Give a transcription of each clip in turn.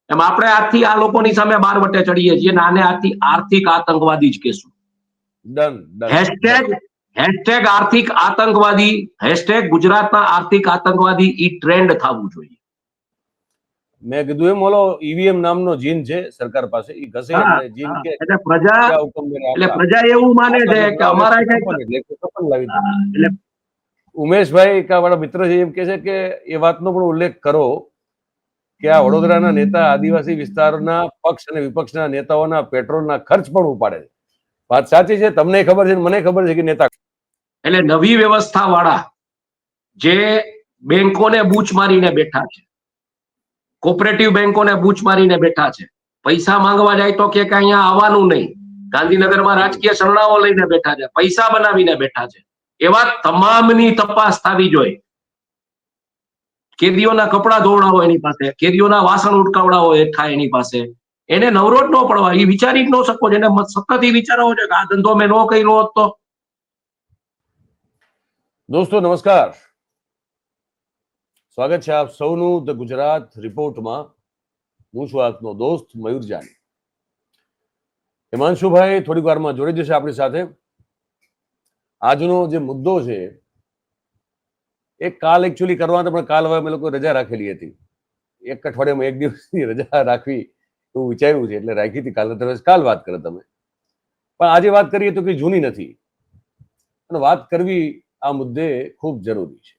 એમ આપણે આજથી આ લોકોની સામે બાર વટે ચડીએ છીએ, આને આજથી આર્થિક આતંકવાદી જ કહેશું. હેશટેગ આર્થિક આતંકવાદી, હેશટેગ ગુજરાતના આર્થિક આતંકવાદી ઈ ટ્રેન્ડ થવું જોઈએ. મેં કીધું એમ ઓલો ઈવીએમ નામનો જીન છે સરકાર પાસે, ઈ ઘસે એટલે જીન કે એટલે પ્રજા એવું માને છે કે અમારા એટલે ઉમેશભાઈ વાળા મિત્ર છે એમ કે છે કે એ વાતનો પણ ઉલ્લેખ કરો કે આ વડોદરાના નેતા આદિવાસી વિસ્તારના પક્ષ અને વિપક્ષના નેતાઓના પેટ્રોલના ખર્ચ પણ ઉપાડે છે. વાત સાચી છે, તમને ખબર છે, મને ખબર છે કે નેતા એટલે નવી વ્યવસ્થા વાળા જે બેંકોને બૂચ મારીને બેઠા છે, કોઓપરેટિવ બેંકોને બૂચ મારીને બેઠા છે, પૈસા માંગવા જાય તો કે અહીંયા આવવાનું નહીં, ગાંધીનગરમાં રાજકીય સરણાઓ લઈને બેઠા છે, પૈસા બનાવીને બેઠા છે, એવા તમામની તપાસ થવી જોઈએ. કેદીઓના કપડા ધોવડાવો એની પાસે, કેદીઓના વાસણ ઉટકાવડાવો થાય એની પાસે, એને નવરોજ ન પડવા, એ વિચારી જ ન શકો. એને સતત એ વિચારવો છે કે આ ધંધો મેં ન કર્યો હોત તો. દોસ્તો નમસ્કાર, સ્વાગત છે આપ સૌનું ધ ગુજરાત રિપોર્ટમાં. હું છું આપનો દોસ્ત મયુર જાની. હિમાંશુભાઈ થોડીક વારમાં જોડી જશે આપણી સાથે. આજનો જે મુદ્દો છે એ કાલ એકચ્યુઅલી કરવાના, પણ કાલ હવે અમે લોકો રજા રાખેલી હતી. એક અઠવાડિયામાં એક દિવસની રજા રાખવી એવું વિચાર્યું છે, એટલે રાખી હતી કાલ વાત કરે તમે. પણ આજે વાત કરીએ તો કઈ જૂની નથી, અને વાત કરવી આ મુદ્દે ખૂબ જરૂરી છે.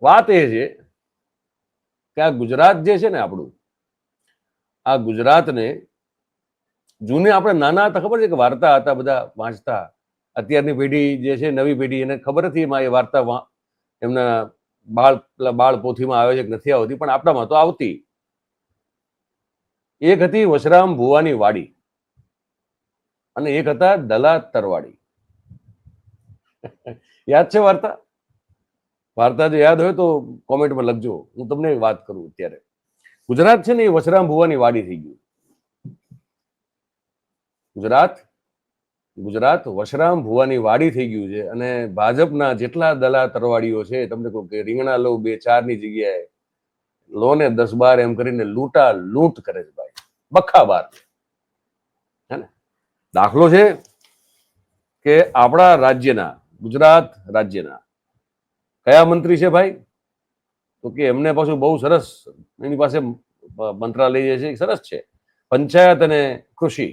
વાત એ છે કે આ ગુજરાત જે છે ને આપણું, આ ગુજરાતને જૂને આપણે નાના હતા ખબર છે કે વાર્તા હતા બધા વાંચતા. અત્યારની પેઢી જે છે, નવી પેઢી, એને ખબર નથી એમાં એ વાર્તા એમના બાળ પોથીમાં આવે છે કે નથી આવતી, પણ આપણામાં તો આવતી. એક હતી વશરામ ભુવાની વાડી અને એક હતા દલા તરવાડી. યાદ છે વાર્તા? વાર્તા જો યાદ હોય તો કોમેન્ટમાં લખજો, હું તમને વાત કરું. અત્યારે ગુજરાત છે ને એ વશરામ ભુવાની વાડી થઈ ગયું. ગુજરાત વશરામ ભુવાની વાડી થઈ ગયું છે. અને ભાજપના જેટલા દલા તરવાડીઓ છે, તમને કહું કે રીંગણા લો 2-4 ની જગ્યાએ લો ને 10-12 એમ કરીને લૂંટ કરે છે ભાઈ, બખા બાર. હે ને? દાખલો છે કે આપણા રાજ્યના, ગુજરાત રાજ્યના કયા મંત્રી છે ભાઈ? તો કે એમને પાછું બહુ સરસ, એની પાસે મંત્રાલય છે, સરસ છે, પંચાયત અને કૃષિ.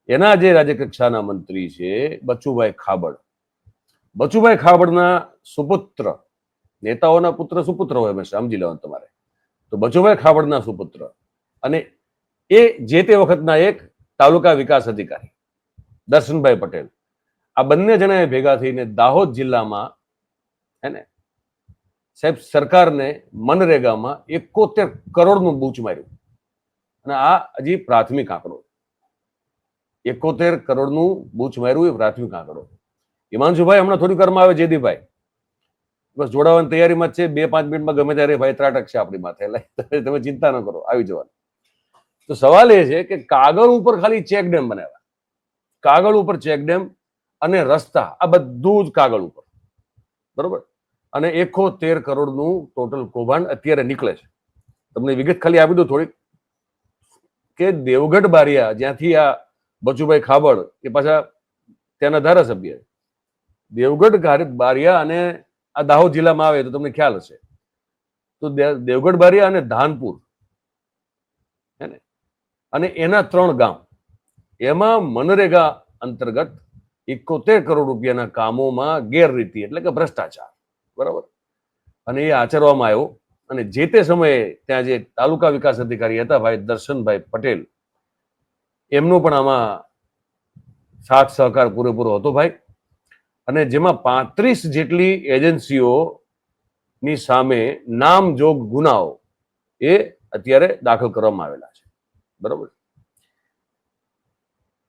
એના જે રાજ્ય કક્ષાના મંત્રી છે બચુભાઈ ખાબડ. બચુભાઈ ખાબડના સુપુત્ર, નેતાઓના પુત્ર સુપુત્ર હોય હંમેશા, સમજી લેવાનું તમારે. તો બચુભાઈ ખાબડના સુપુત્ર અને એ જે તે વખતના એક તાલુકા વિકાસ અધિકારી દર્શનભાઈ પટેલ, આ બંને જણાએ ભેગા થઈને દાહોદ જિલ્લામાં હેને સાહેબ સરકારને મનરેગામાં 71 કરોડનું બૂચ માર્યું. અને આ હજી પ્રાથમિક આંકડો, 71 કરોડનું બૂચ માર્યું એ પ્રાથમિક આંકડો. હિમાંશુભાઈ હમણાં થોડી વારમાં આવે, જયદીપભાઈ બસ જોડાવાની તૈયારીમાં જ છે. 2-5 મિનિટમાં ગમે ત્યારે ભાઈ ત્રાટક છે આપણી માથે, એટલે તમે ચિંતા ન કરો, આવી જવાનું. તો સવાલ એ છે કે કાગળ ઉપર ખાલી ચેક ડેમ બનાવ્યા, કાગળ ઉપર ચેક ડેમ અને રસ્તા, આ બધું જ કાગળ ઉપર, બરોબર. અને 71 કરોડનું ટોટલ કૌભાંડ અત્યારે નીકળે છે. તમને વિગત ખાલી આપી દઉં થોડીક, કે દેવગઢ બારિયા, જ્યાંથી આ બચુભાઈ ખાબડ એ પાછા ત્યાંના ધારાસભ્ય, દેવગઢ બારિયા અને આ દાહોદ જિલ્લામાં આવે તો તમને ખ્યાલ હશે. તો દેવગઢ બારિયા અને ધાનપુર, હે ને, અને એના 3 ગામ, એમાં મનરેગા અંતર્ગત 71 કરોડ રૂપિયાના કામોમાં ગેરરીતિ એટલે કે ભ્રષ્ટાચાર, બરાબર, અને એ આચરવામાં આવ્યો. અને જે તે સમયે ત્યાં જે તાલુકા વિકાસ અધિકારી હતા ભાઈ દર્શનભાઈ પટેલ, એમનો પણ આમાં સાથ સહકાર પૂરેપૂરો હતો ભાઈ. અને જેમાં 35 જેટલી એજન્સીઓની સામે નામજોગ ગુનાઓ એ અત્યારે દાખલ કરવામાં આવેલા છે, બરોબર.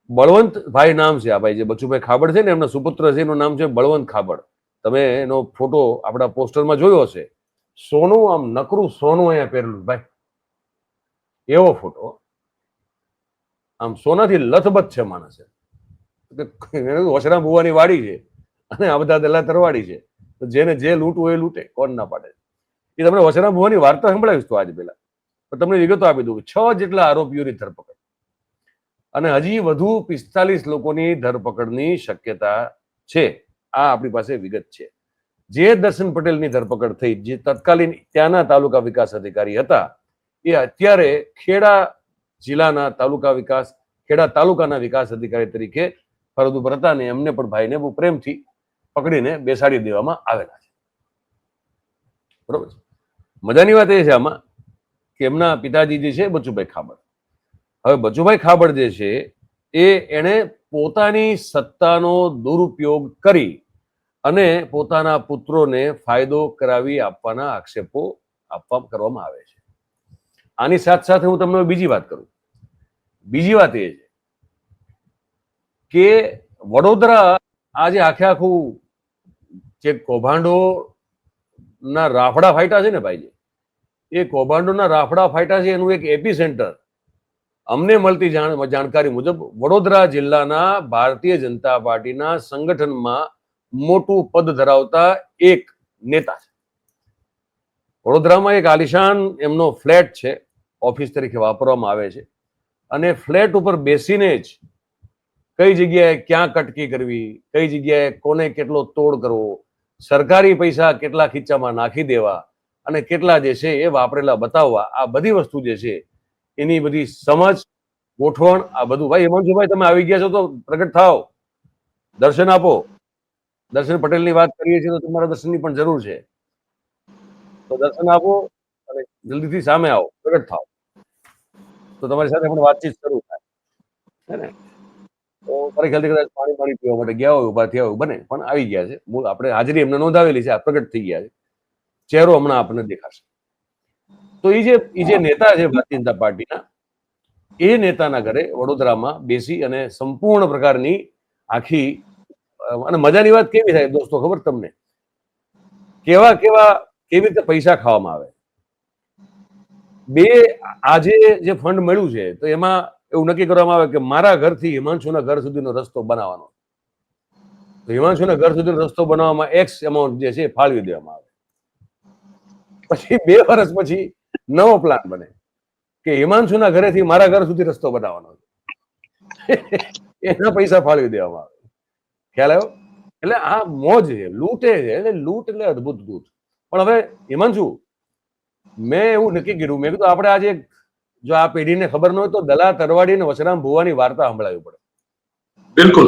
બળવંતભાઈ નામ છે આ ભાઈ જે બચુભાઈ ખાબડ છે ને, એમના સુપુત્ર છે, એનું નામ છે બળવંત ખાબડ. તમે એનો ફોટો આપણા પોસ્ટરમાં જોયો હશે. સોનું, આમ નકરું સોનું અહીંયા પહેરેલું ભાઈ, એવો ફોટો, આમ સોનાથી લથબથ છે માણસ. વશરામ ભુવાની વાડી છે અને આ બધા દલા તરવાડી છે, તો જેને જે લૂંટવું એ લૂંટે, કોણ ના પાડે. એ તમને વસરામ ભુવાની વાર્તા સંભળાવીશ તો આજે પહેલા, પણ તમને વિગતો આપી દઉં. 6 જેટલા આરોપીઓની ધરપકડ અને હજી વધુ 45 લોકોની ધરપકડની શક્યતા છે. આ આપણી પાસે વિગત છે. જે દર્શન પટેલની ધરપકડ થઈ, જે તત્કાલીન ત્યાંના તાલુકા વિકાસ અધિકારી હતા, એ અત્યારે ખેડા જિલ્લાના ખેડા તાલુકાના વિકાસ અધિકારી તરીકે ફરજ ઉપર હતા ને એમને પણ ભાઈને બહુ પ્રેમથી પકડીને બેસાડી દેવામાં આવેલા છે. બરોબર છે. મજાની વાત એ છે આમાં કે એમના પિતાજી જે છે બચુભાઈ ખાબડ, હવે બચુભાઈ ખાબડ જે છે એ એણે પોતાની સત્તાનો દુરુપયોગ કરી અને પોતાના પુત્રોને ફાયદો કરાવી આપવાના આક્ષેપો કરવામાં આવે છે. આની સાથે સાથે હું તમને બીજી વાત કરું. બીજી વાત એ છે કે વડોદરા આજે આખું જે કૌભાંડો ના રાફડા ફાટ્યા છે ને ભાઈ, એ કૌભાંડોના રાફડા ફાટ્યા છે એનું એક એપી સેન્ટર અમને મળતી જાણકારી મુજબ વડોદરા જિલ્લાના ભારતીય જનતા પાર્ટીના સંગઠનમાં મોટું પદ ધરાવતા એક નેતા છે. વડોદરામાં એક આલિશાન એમનો ફ્લેટ છે, ઓફિસ તરીકે વાપરવામાં આવે છે, અને ફ્લેટ ઉપર બેસીને જ કઈ જગ્યાએ ક્યાં કટકી કરવી, કઈ જગ્યાએ કોને કેટલો તોડ કરવો, સરકારી પૈસા કેટલા ખીચામાં નાખી દેવા અને કેટલા જે છે એ વાપરેલા બતાવવા, આ બધી વસ્તુ જે છે એની બધી સમજ, ગોઠવણ, આ બધું. ભાઈ હિમાંશુભાઈ, તમે આવી ગયા છો તો પ્રગટ થાવ, દર્શન આપો. દર્શન પટેલની વાત કરીએ છીએ તો તમારા દર્શનની પણ જરૂર છે, તો દર્શન આપો અને જલ્દીથી સામે આવો, પ્રગટ થાવ, તો તમારી સાથે પણ વાતચીત શરૂ થાય. હે ને? તો મારી ખ્યાલથી કદાચ પાણી પીવા માટે ગયા હોય, ઉભા થયા હોય બને, પણ આવી ગયા છે. આપણે હાજરી એમને નોંધાવેલી છે, આ પ્રગટ થઈ ગયા છે, ચહેરો હમણાં આપણને દેખાશે. તો એ જે નેતા છે ભારતીય જનતા પાર્ટીના, એ નેતાના ઘરે વડોદરામાં બેસી અને સંપૂર્ણ પ્રકારની આખી, અને મજાની વાત કેવી થાય દોસ્તો ખબર તમને, કેવી રીતે પૈસા ખાવામાં આવે. આજે જે ફંડ મળ્યું છે તો એમાં એવું નક્કી કરવામાં આવે કે મારા ઘરથી હિમાંશુના ઘર સુધીનો રસ્તો બનાવવાનો, તો હિમાંશુના ઘર સુધીનો રસ્તો બનાવવામાં એક્સ એમાઉન્ટ જે છે ફાળવી દેવામાં આવે. પછી 2 વર્ષ પછી નવો પ્લાન બને કે હિમાંશુના ઘરેથી મારા ઘર સુધી રસ્તો બનાવવાનો, એના પૈસા ફાળવી દેવામાં આવે. ખ્યાલ આવ્યો? એટલે આ મોજ છે, લૂંટે છે. એટલે લૂંટ એટલે અદભુત લૂંટ. પણ હવે હિમાંશુ, મેં એવું નક્કી કર્યું, મેં કીધું આપણે આજે જો આ પેઢીને ખબર ન હોય તો દલા તરવાડી અને વસરામ ભુવાની વાર્તા સંભળાવવી પડે. બિલકુલ.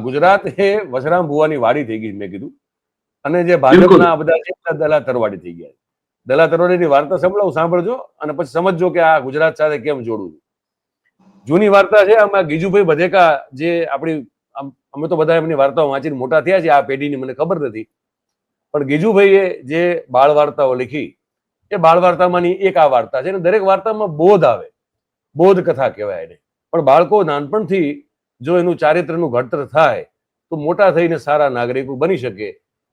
ગુજરાત એ વસરામ ભુવાની વાડી થઈ ગઈ મેં કીધું, અને જે ભાજપના બધા છે દલા તરવાડી થઈ ગયા. દલા તરવાડીની વાર્તા સાંભળજો અને પછી સમજજો કે આ ગુજરાત સાથે કેમ જોડવું. જૂની વાર્તા છે. આમાં ગીજુભાઈ બધેકા, જે આપણી, અમે તો બધા એમની વાર્તાઓ વાંચીને મોટા થયા છે, આ પેઢીની મને ખબર નથી, પણ ગીજુભાઈએ જે બાળ વાર્તાઓ લખી, એ બાળ વાર્તામાંની એક આ વાર્તા છે. દરેક વાર્તામાં બોધ આવે, બોધ કથા કહેવાય એને. પણ બાળકો નાનપણથી જો એનું ચારિત્રનું ઘડતર થાય તો મોટા થઈને સારા નાગરિકો બની શકે.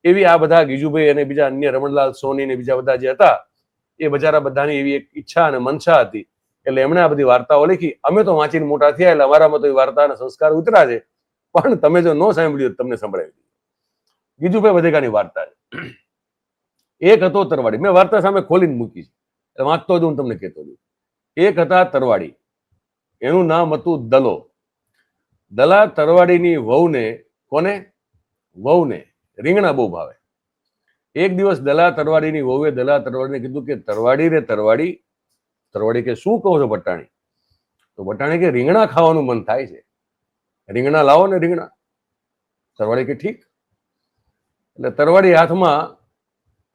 એવી આ બધા ગીજુભાઈ અને બીજા અન્ય રમણલાલ સોની ને બીજા બધા જે હતા, એ બજારા બધાની એવી એક ઈચ્છા અને મનસા હતી, એટલે એમણે આ બધી વાર્તાઓ લખી. અમે તો વાંચીને મોટા થયા એટલે અમારામાં તો એ વાર્તાના સંસ્કાર ઉતરા છે, પણ તમે જો ન સાંભળ્યું તમને સંભળાવી દીધું. ગીજુભાઈ વધેકાની વાર્તા છે. એક હતો તરવાડી. મેં વાર્તા સામે ખોલીને મૂકી છે, વાંચતો જ હું તમને કહેતો છું. એક હતા તરવાડી, એનું નામ હતું દલો. દલા તરવાડીની વહુને રીંગણા બહુ ભાવે. એક દિવસ દલા તરવાડીની વહુએ દલા તરવાડીને કીધું કે તરવાડી રે તરવાડી. તરવાડી કે શું કહો છો બટાણી? તો બટાણી કે રીંગણા ખાવાનું મન થાય છે, રીંગણા લાવો ને રીંગણા. તરવાડી કે ઠીક. એટલે તરવાડી હાથમાં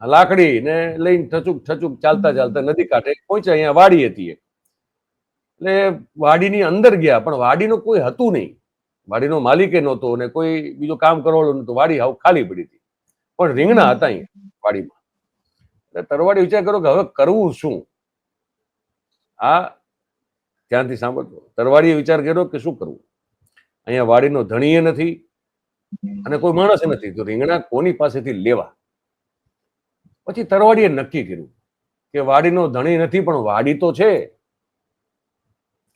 લાકડી ને લઈને ઠચુક ચાલતા નદી કાંઠે પહોંચ્યા. અહીંયા વાડી હતી એક. એટલે વાડીની અંદર ગયા, પણ વાડીનો કોઈ હતું નહીં, વાડીનો માલિકે નહોતો અને કોઈ બીજો કામ કરવાળું નહોતું. વાડી હાવ ખાલી પડી હતી, પણ રીંગણા હતા અહીંયા વાડીમાં. એટલે તરવાડી વિચાર કરો કે હવે કરવું શું? આ ત્યાંથી સાંભળતો. તરવાડીએ વિચાર કર્યો કે શું કરવું? અહીંયા વાડીનો ધણીએ નથી અને કોઈ માણસ નથી, તો રીંગણા કોની પાસેથી લેવા? પછી તરવાડીએ નક્કી કર્યું કે વાડીનો ધણી નથી, પણ વાડી તો છે.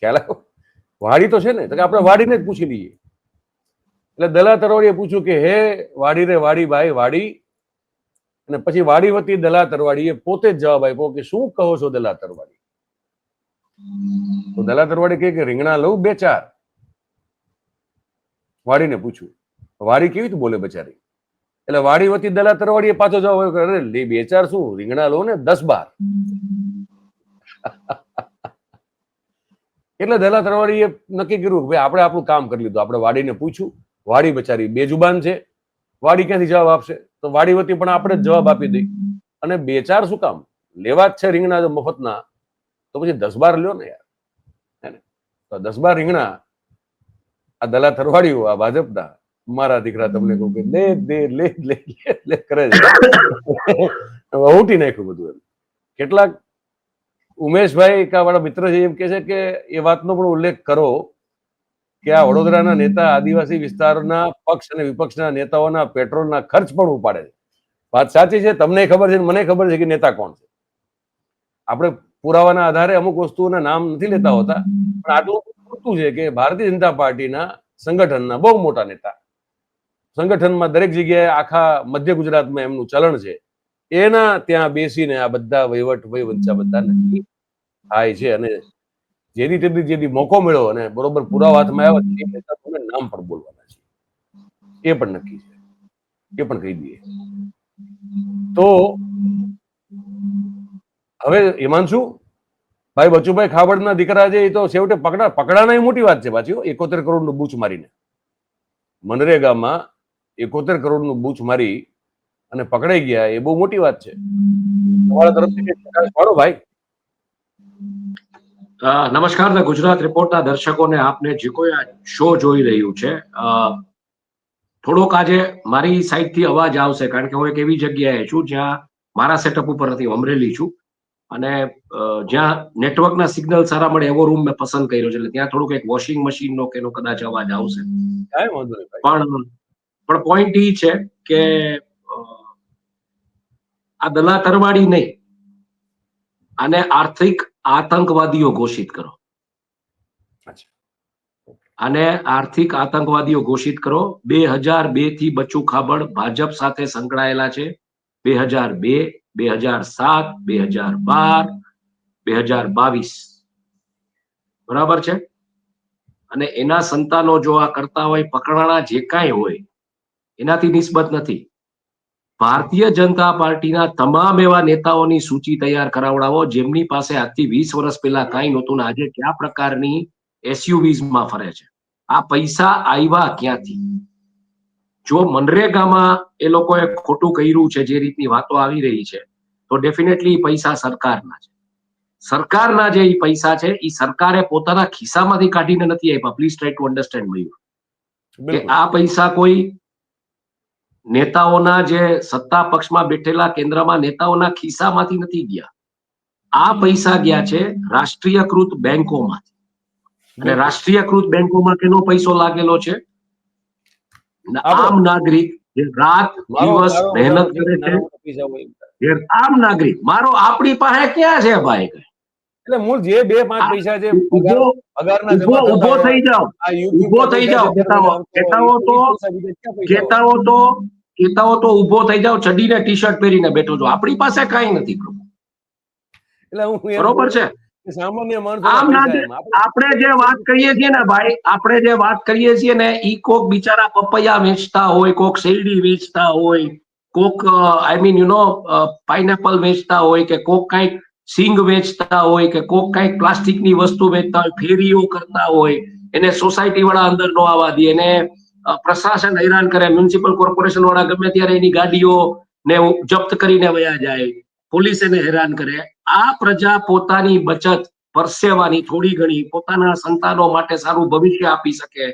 ખ્યાલ આવ્યો? વાડી તો છે ને, તો આપણે વાડીને જ પૂછી લઈએ. એટલે દલા તરવાડીએ પૂછ્યું કે હે વાડી રે વાડી ભાઈ વાડી, અને પછી વાડી વતી દલા તરવાડીએ પોતે જ જવાબ આપ્યો કે શું કહો છો દલા તરવાડી? તો દલા તરવાડી કહે કે રીંગણા લઉં 2-4. વાડીને પૂછ્યું, વાડી કેવી રીતે બોલે બચારી? એટલે વાડી વતી દલા તરવાડીએ પાછો જવાબ આપ્યો કે અરે 2-4 શું, રીંગણા લો ને 10-12. એટલે દલા તરવાડીએ નક્કી કર્યું કે ભાઈ આપણે આપણું કામ કરી લીધું. આપણે વાડીને પૂછ્યું, વાડી બચારી બેજુબાન છે, વાડી ક્યાંથી જવાબ આપશે? તો વાડી વતી પણ આપણે જ જવાબ આપી દઈ. અને 2-4 શું કામ લેવા જ છે રીંગણા જો મફતના, તો પછી 10-12 લ્યો ને યાર. તો 10-12 રીંગણા આ દલા તરવાડીઓ, આ ભાજપના, મારા દીકરા તમને કહું કે લે કરે છે. ઉઠી નાખ્યું બધું. કેટલાક ઉમેશભાઈ વાળા મિત્ર છે એમ કે છે કે એ વાતનો પણ ઉલ્લેખ કરો કે આ વડોદરાના નેતા આદિવાસી વિસ્તારના પક્ષ અને વિપક્ષના નેતાઓના પેટ્રોલના ખર્ચ પણ ઉપાડે છે. વાત સાચી છે, તમને ખબર છે, મને ખબર છે કે નેતા કોણ છે. આપણે પુરાવાના આધારે અમુક વસ્તુઓના નામ નથી લેતા હોતા, પણ આટલું પૂરતું છે કે ભારતીય જનતા પાર્ટીના સંગઠનના બહુ મોટા નેતા, સંગઠનમાં દરેક જગ્યાએ આખા મધ્ય ગુજરાતમાં એમનું ચલણ છે, એના ત્યાં બેસીને આ બધા વહીવટ વંચા બધા નક્કી થાય છે. અને જેથી મોકો મળ્યો અને બરોબર પુરાવા હાથમાં આવ્યા, નામ પણ બોલવાના છે, એ પણ નક્કી છે, એ પણ કહી દઈએ. તો હવે હિમાંશુ ભાઈ બચુભાઈ ખાબડના દીકરા છે, એ તો છેવટે પકડાના એ મોટી વાત છે પાછી. 71 કરોડનું બૂચ મારીને મનરેગામાં 71 કરોડનું બૂચ મારી અને પકડાઈ ગયા, એ બહુ મોટી વાત છે. તમારા તરફથી પાડો ભાઈ. નમસ્કાર ને ગુજરાત રિપોર્ટના દર્શકોને, આપને જે કોઈ આ શો જોઈ રહ્યું છે, થોડોક આજે મારી સાઈડથી અવાજ આવશે કારણ કે હું એક એવી જગ્યાએ છું જ્યાં મારા સેટઅપ ઉપર નથી, અમરેલી છું, અને જ્યાં નેટવર્કના સિગ્નલ સારા મળે એવો રૂમ મેં પસંદ કર્યો છે, એટલે ત્યાં થોડુંક એક વોશિંગ મશીનનો કે એનો કદાચ અવાજ આવશે. પણ પોઈન્ટ એ છે કે આ દલા તરવાડી નહીં, આને આર્થિક આતંકવાદીઓ ઘોષિત કરો. અને આર્થિક આતંકવાદીઓ ઘોષિત કરો. 2002 થી બચુ ખાબડ ભાજપ સાથે સંકળાયેલા છે. 2002, 2007, 2012, 2022, બરાબર છે. અને એના સંતાનો જો આ કરતા હોય, પકડાણા જે કાંઈ હોય, એનાથી નિસ્બત નથી. ભારતીય જનતા પાર્ટીના તમામ એવા નેતાઓની સૂચિ તૈયાર કરાવડાવો જેમની પાસે આજથી 20 વર્ષ પહેલા કાંઈ નહોતું ને આજે કયા પ્રકારની એસયુવીઝમાં ફરે છે. આ પૈસા આવ્યા ક્યાંથી? જો મનરેગામાં એ લોકોએ ખોટું કર્યું છે, જે રીતની વાતો આવી રહી છે, તો ડેફિનેટલી પૈસા સરકારના છે. સરકારના જે પૈસા છે એ સરકારે પોતાના ખિસ્સામાંથી કાઢીને નથી આપ્યા. પ્લીઝ ટ્રાય ટુ અન્ડરસ્ટેન્ડ મયુર કે આ પૈસા કોઈ નેતાઓના, જે સત્તા પક્ષમાં બેઠેલા કેન્દ્રમાં નેતાઓના ખિસ્સામાંથી નથી ગયા. આ પૈસા ગયા છે રાષ્ટ્રીયકૃત બેંકોમાંથી. અને રાષ્ટ્રીયકૃત બેંકોમાં કેનો પૈસો લાગેલો છે? આમ નાગરિક જે રાત દિવસ મહેનત કરે છે, આમ નાગરિક. મારો આપણી પાસે ક્યાં છે ભાઈ? એટલે મૂળ જે 2-5 પૈસા છે ઉભો થઈ જાઓ, ઉભો થઈ જાઓ, કેતાઓ તો ઉભો થઈ જાઓ, ચડીને ટી શર્ટ પહેરીને બેઠો છો. આપણી પાસે કઈ નથી. એટલે હું બરોબર છે. સામાન્ય માણસો આપણે જે વાત કરીએ છીએ ને ભાઈ, આપણે જે વાત કરીએ છીએ ને, ઈ કોક બિચારા પપૈયા વેચતા હોય, કોક શેરડી વેચતા હોય, કોક પાઇનેપલ વેચતા હોય, કે કોક કઈક સિંગ વેચતા હોય, કે કોક કઈક પ્લાસ્ટિકની વસ્તુ વેચતા હોય, ફેરીઓ કરતા હોય, એને સોસાયટી વાળા અંદર નો આવવા દે, એને પ્રશાસન હેરાન કરે, મ્યુનિસિપલ કોર્પોરેશન વાળા ગમે ત્યારે એની ગાડીઓ ને જપ્ત કરીને વયા જાય, પોલીસ એને હેરાન કરે. આ પ્રજા પોતાની બચત પરસેવાની થોડી ઘણી પોતાના સંતાનો માટે સારું ભવિષ્ય આપી શકે,